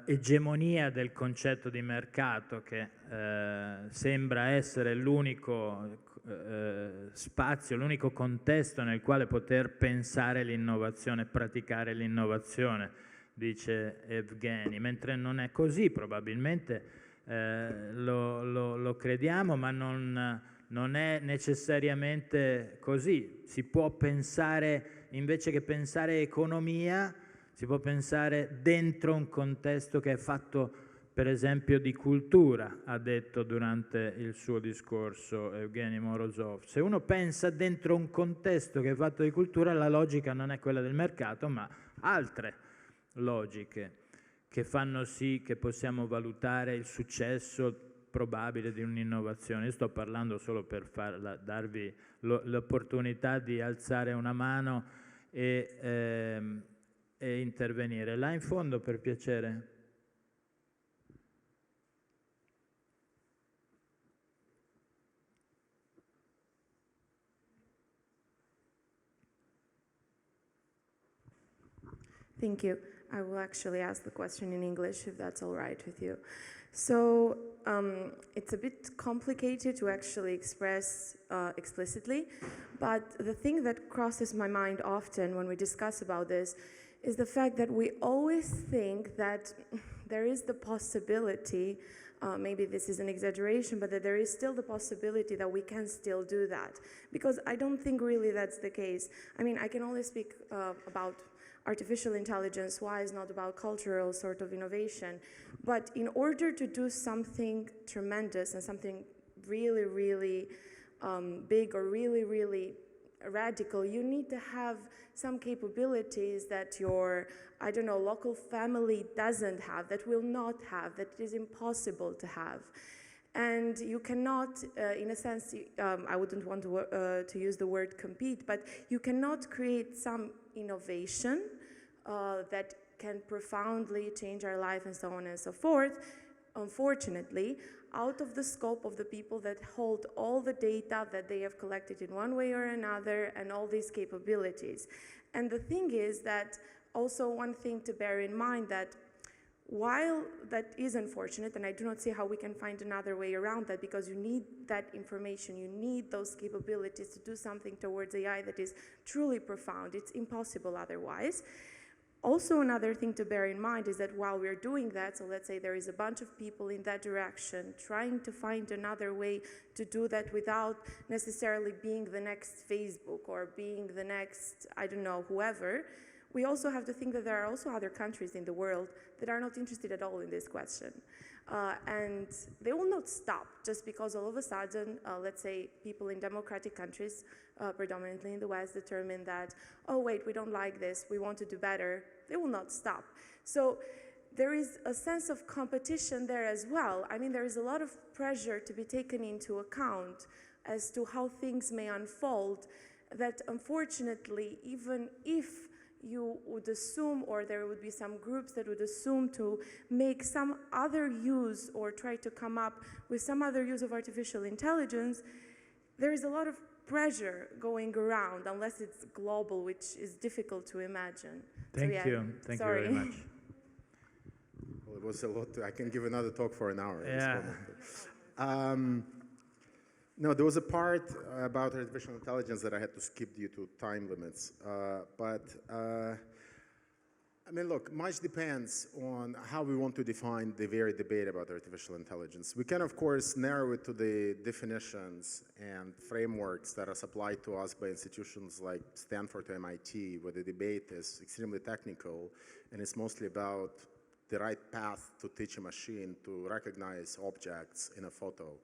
egemonia del concetto di mercato che sembra essere l'unico spazio, l'unico contesto nel quale poter pensare l'innovazione, praticare l'innovazione, dice Evgeny, mentre non è così, probabilmente lo crediamo, ma non è necessariamente così. Si può pensare, invece che pensare economia, si può pensare dentro un contesto che è fatto, per esempio, di cultura, ha detto durante il suo discorso Evgeny Morozov. Se uno pensa dentro un contesto che è fatto di cultura, la logica non è quella del mercato, ma altre logiche che fanno sì che possiamo valutare il successo probabile di un'innovazione. Io sto parlando solo per darvi l'opportunità di alzare una mano e intervenire. Là in fondo, per piacere. Thank you. I will actually ask the question in English, if that's all right with you. So it's a bit complicated to actually express explicitly, but the thing that crosses my mind often when we discuss about this is the fact that we always think that there is the possibility, maybe this is an exaggeration, but that there is still the possibility that we can still do that. Because I don't think really that's the case. I mean, I can only speak about artificial intelligence, wise, not about cultural sort of innovation. But in order to do something tremendous and something really, really big or really, really radical, you need to have some capabilities that your, I don't know, local family doesn't have, that will not have, that is impossible to have. And you cannot, in a sense, I wouldn't want to use the word compete, but you cannot create some innovation that can profoundly change our life and so on and so forth, unfortunately, out of the scope of the people that hold all the data that they have collected in one way or another and all these capabilities. And the thing is that also one thing to bear in mind that while that is unfortunate, and I do not see how we can find another way around that, because you need that information, you need those capabilities to do something towards AI that is truly profound. It's impossible otherwise. Also, another thing to bear in mind is that while we're doing that, so let's say there is a bunch of people in that direction trying to find another way to do that without necessarily being the next Facebook or being the next, I don't know, whoever, we also have to think that there are also other countries in the world that are not interested at all in this question. And they will not stop just because all of a sudden, let's say, people in democratic countries, predominantly in the West, determine that, oh, wait, we don't like this, we want to do better. They will not stop. So there is a sense of competition there as well. I mean, there is a lot of pressure to be taken into account as to how things may unfold that, unfortunately, even if you would assume, or there would be some groups that would assume to make some other use or try to come up with some other use of artificial intelligence, there is a lot of pressure going around, unless it's global, which is difficult to imagine. Thank you very much. Well, it was a lot. I can give another talk for an hour. Yeah. No, there was a part about artificial intelligence that I had to skip due to time limits. I mean, look, much depends on how we want to define the very debate about artificial intelligence. We can, of course, narrow it to the definitions and frameworks that are supplied to us by institutions like Stanford or MIT, where the debate is extremely technical and it's mostly about the right path to teach a machine to recognize objects in a photo.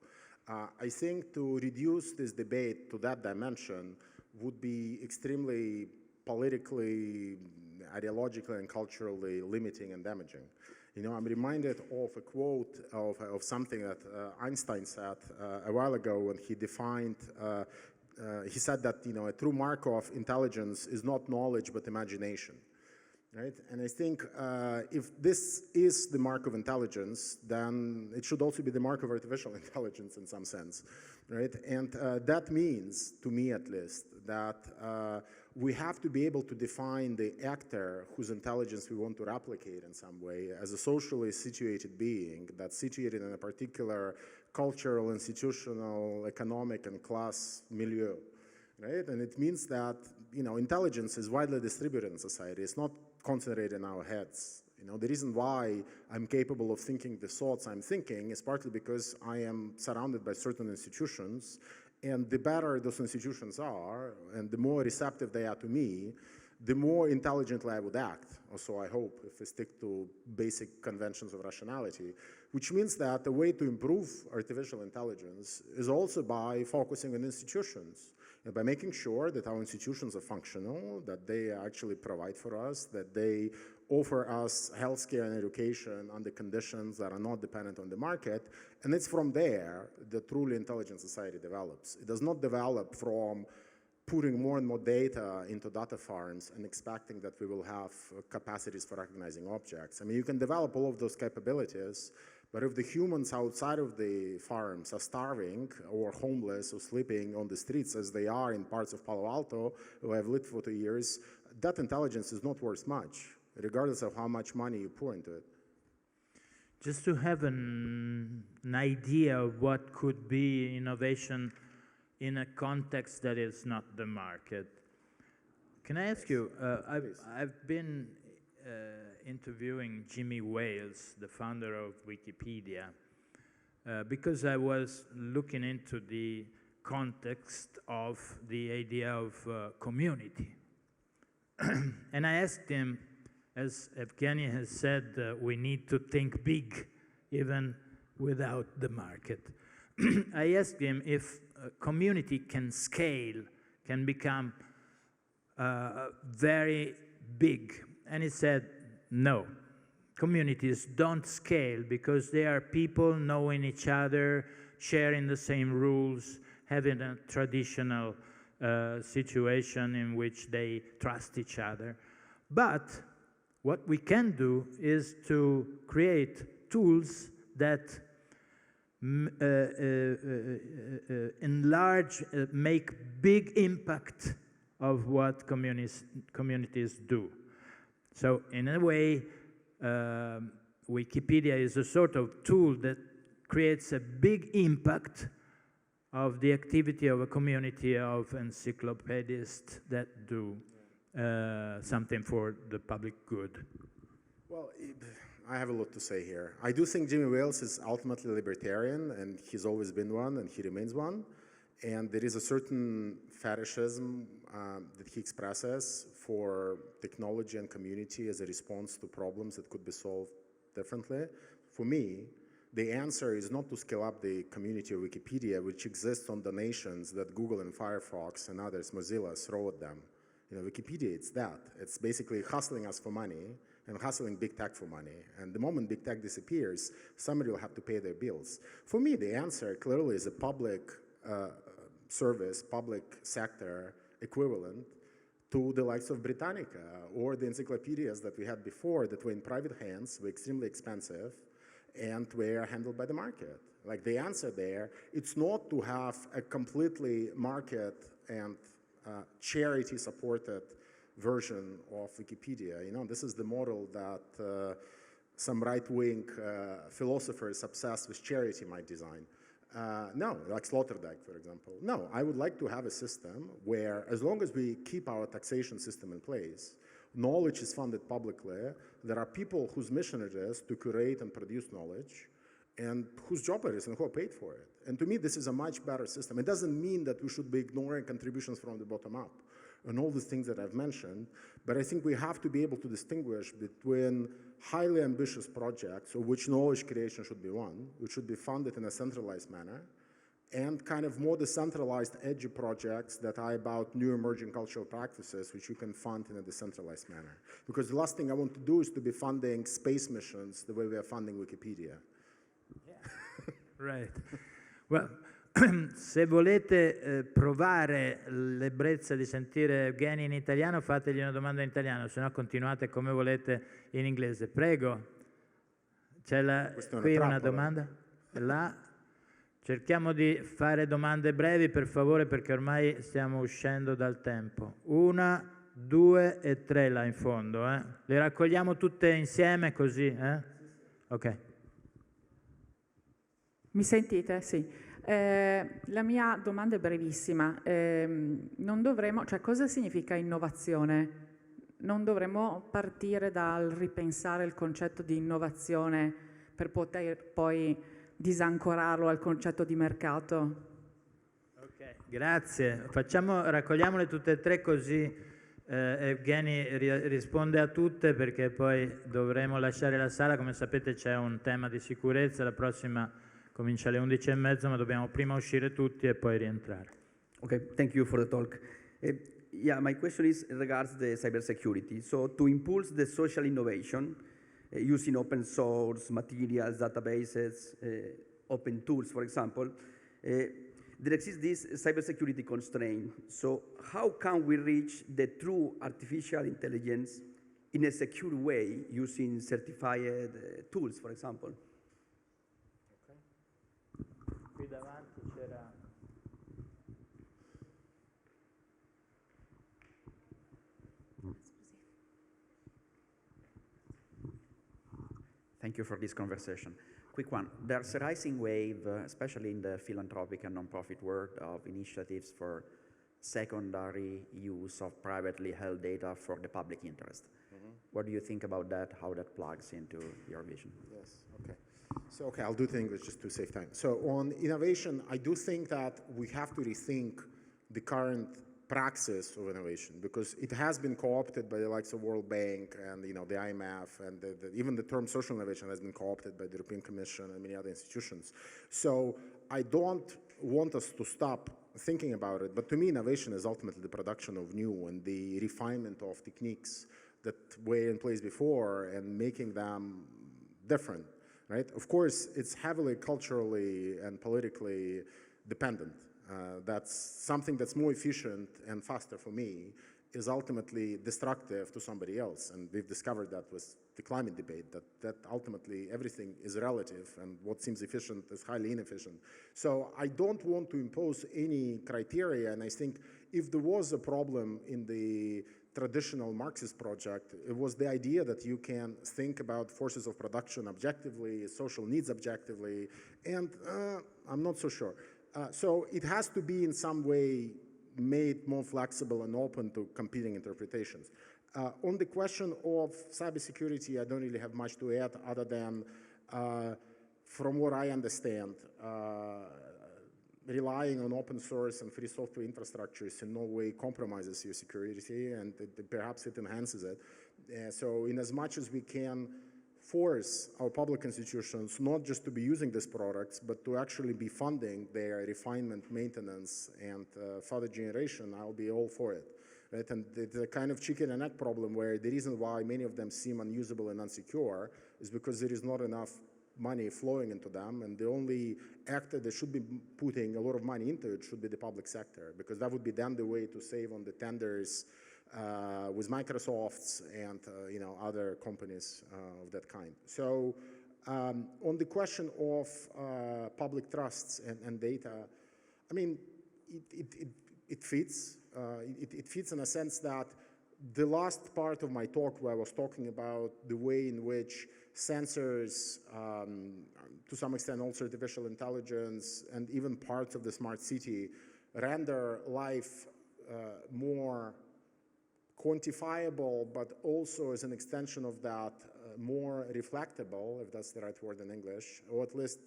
I think to reduce this debate to that dimension would be extremely politically, ideologically, and culturally limiting and damaging. You know, I'm reminded of a quote of something that Einstein said a while ago when he defined, he said that, you know, a true mark of intelligence is not knowledge but imagination. Right? And I think if this is the mark of intelligence, then it should also be the mark of artificial intelligence in some sense. Right? And that means, to me at least, that we have to be able to define the actor whose intelligence we want to replicate in some way as a socially situated being that's situated in a particular cultural, institutional, economic, and class milieu. Right? And it means that, you know, intelligence is widely distributed in society. It's not concentrated in our heads. You know, the reason why I'm capable of thinking the thoughts I'm thinking is partly because I am surrounded by certain institutions, and the better those institutions are, and the more receptive they are to me, the more intelligently I would act. Also, I hope, if we stick to basic conventions of rationality, which means that the way to improve artificial intelligence is also by focusing on institutions. And by making sure that our institutions are functional, that they actually provide for us, that they offer us healthcare and education under conditions that are not dependent on the market, and it's from there that truly intelligent society develops. It does not develop from putting more and more data into data farms and expecting that we will have capacities for recognizing objects. I mean, you can develop all of those capabilities, but if the humans outside of the farms are starving or homeless or sleeping on the streets as they are in parts of Palo Alto, where I've lived for 2 years, that intelligence is not worth much, regardless of how much money you pour into it. Just to have an idea of what could be innovation in a context that is not the market, can I ask you, I've been interviewing Jimmy Wales, the founder of Wikipedia, because I was looking into the context of the idea of community. And I asked him, as Evgeny has said, we need to think big, even without the market. I asked him if community can scale, can become very big. And he said, no, communities don't scale because they are people knowing each other, sharing the same rules, having a traditional situation in which they trust each other. But what we can do is to create tools that enlarge, make big impact of what communities do. So in a way, Wikipedia is a sort of tool that creates a big impact of the activity of a community of encyclopedists that do something for the public good. Well, I have a lot to say here. I do think Jimmy Wales is ultimately libertarian, and he's always been one, and he remains one. And there is a certain fetishism that he expresses for technology and community as a response to problems that could be solved differently. For me, the answer is not to scale up the community of Wikipedia, which exists on donations that Google and Firefox and others, Mozilla, throw at them. You know, Wikipedia, it's that. It's basically hustling us for money and hustling big tech for money. And the moment big tech disappears, somebody will have to pay their bills. For me, the answer clearly is a public service, public sector equivalent to the likes of Britannica or the encyclopedias that we had before that were in private hands, were extremely expensive, and were handled by the market. Like the answer there, it's not to have a completely market and charity-supported version of Wikipedia. You know, this is the model that some right-wing philosophers obsessed with charity might design. No, like Sloterdijk, for example. No, I would like to have a system where, as long as we keep our taxation system in place, knowledge is funded publicly, there are people whose mission it is to curate and produce knowledge, and whose job it is and who are paid for it. And to me, this is a much better system. It doesn't mean that we should be ignoring contributions from the bottom up and all the things that I've mentioned, but I think we have to be able to distinguish between highly ambitious projects, of which knowledge creation should be one, which should be funded in a centralized manner, and kind of more decentralized, edgy projects that are about new emerging cultural practices, which you can fund in a decentralized manner. Because the last thing I want to do is to be funding space missions the way we are funding Wikipedia. Right. Well, se volete provare l'ebbrezza di sentire Evgeny in italiano, fategli una domanda in italiano, se no continuate come volete in inglese. Prego. C'è qui una domanda? Là. Cerchiamo di fare domande brevi, per favore, perché ormai stiamo uscendo dal tempo. 1, 2 e 3 là in fondo. Le raccogliamo tutte insieme così? Ok. Mi sentite? Sì. La mia domanda è brevissima. Non dovremmo, cioè, cosa significa innovazione? Non dovremmo partire dal ripensare il concetto di innovazione per poter poi disancorarlo al concetto di mercato? Ok, grazie. Raccogliamole tutte e tre così Evgeny risponde a tutte, perché poi dovremo lasciare la sala. Come sapete c'è un tema di sicurezza, la prossima comincia alle 11:30, ma dobbiamo prima uscire tutti e poi rientrare. Okay, thank you for the talk. Yeah, my question is regards the cybersecurity. So to impulse the social innovation, using open source materials, databases, open tools, for example, there exists this cybersecurity constraint. So how can we reach the true artificial intelligence in a secure way using certified tools, for example? Qui davanti c'era... Thank you for this conversation. Quick one. There's a rising wave, especially in the philanthropic and nonprofit world, of initiatives for secondary use of privately held data for the public interest. Mm-hmm. What do you think about that, how that plugs into your vision? Yes, okay. So, okay, I'll do it in English just to save time. So on innovation, I do think that we have to rethink the current praxis of innovation, because it has been co-opted by the likes of World Bank and the IMF, and even the term social innovation has been co-opted by the European Commission and many other institutions. So I don't want us to stop thinking about it, but to me innovation is ultimately the production of new and the refinement of techniques that were in place before and making them different, right? Of course, it's heavily culturally and politically dependent. That's something that's more efficient and faster for me is ultimately destructive to somebody else. And we've discovered that with the climate debate, that ultimately everything is relative, and what seems efficient is highly inefficient. So I don't want to impose any criteria, and I think if there was a problem in the traditional Marxist project, it was the idea that you can think about forces of production objectively, social needs objectively, and I'm not so sure. So it has to be in some way made more flexible and open to competing interpretations. On the question of cybersecurity, I don't really have much to add other than, from what I understand, relying on open source and free software infrastructures in no way compromises your security, and perhaps it enhances it. So in as much as we can force our public institutions not just to be using these products, but to actually be funding their refinement, maintenance, and further generation, I'll be all for it. Right? And the kind of chicken and egg problem where the reason why many of them seem unusable and unsecure is because there is not enough money flowing into them, and the only actor that should be putting a lot of money into it should be the public sector, because that would be then the way to save on the tenders with Microsofts and other companies of that kind. So on the question of public trusts and data, I mean, it fits. It fits in a sense that the last part of my talk, where I was talking about the way in which sensors, to some extent also artificial intelligence, and even parts of the smart city render life more quantifiable, but also as an extension of that, more reflectable, if that's the right word in English, or at least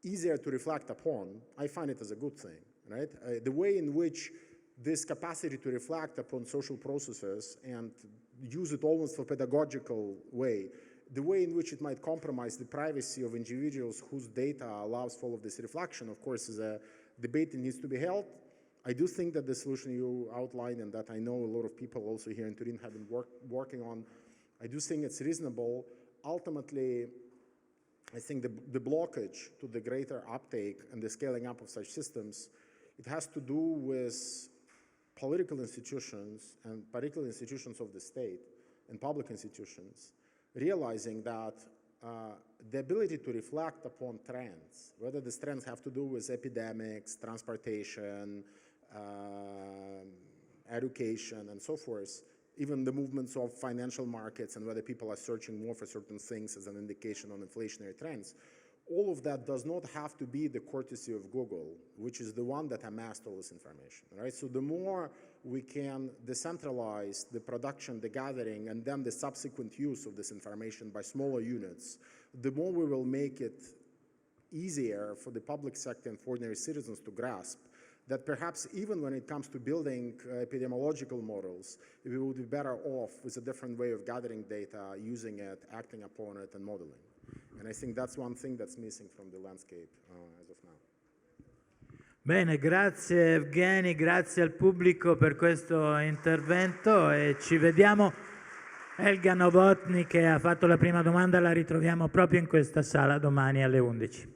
easier to reflect upon. I find it as a good thing, right? The way in which this capacity to reflect upon social processes and use it almost for pedagogical way, the way in which it might compromise the privacy of individuals whose data allows for all of this reflection, of course, is a debate that needs to be held. I do think that the solution you outlined, and that I know a lot of people also here in Turin have been working on, I do think it's reasonable. Ultimately, I think the blockage to the greater uptake and the scaling up of such systems, it has to do with political institutions, and particularly institutions of the state and public institutions, realizing that the ability to reflect upon trends, whether these trends have to do with epidemics, transportation, education, and so forth, even the movements of financial markets and whether people are searching more for certain things as an indication on inflationary trends, all of that does not have to be the courtesy of Google, which is the one that amassed all this information, right? So the more we can decentralize the production, the gathering, and then the subsequent use of this information by smaller units, the more we will make it easier for the public sector and for ordinary citizens to grasp that perhaps even when it comes to building epidemiological models, we would be better off with a different way of gathering data, using it, acting upon it, and modeling. And I think that's one thing that's missing from the landscape as of now. Bene, grazie Evgeny, grazie al pubblico per questo intervento e ci vediamo. Elga Novotny, che ha fatto la prima domanda, la ritroviamo proprio in questa sala domani alle 11.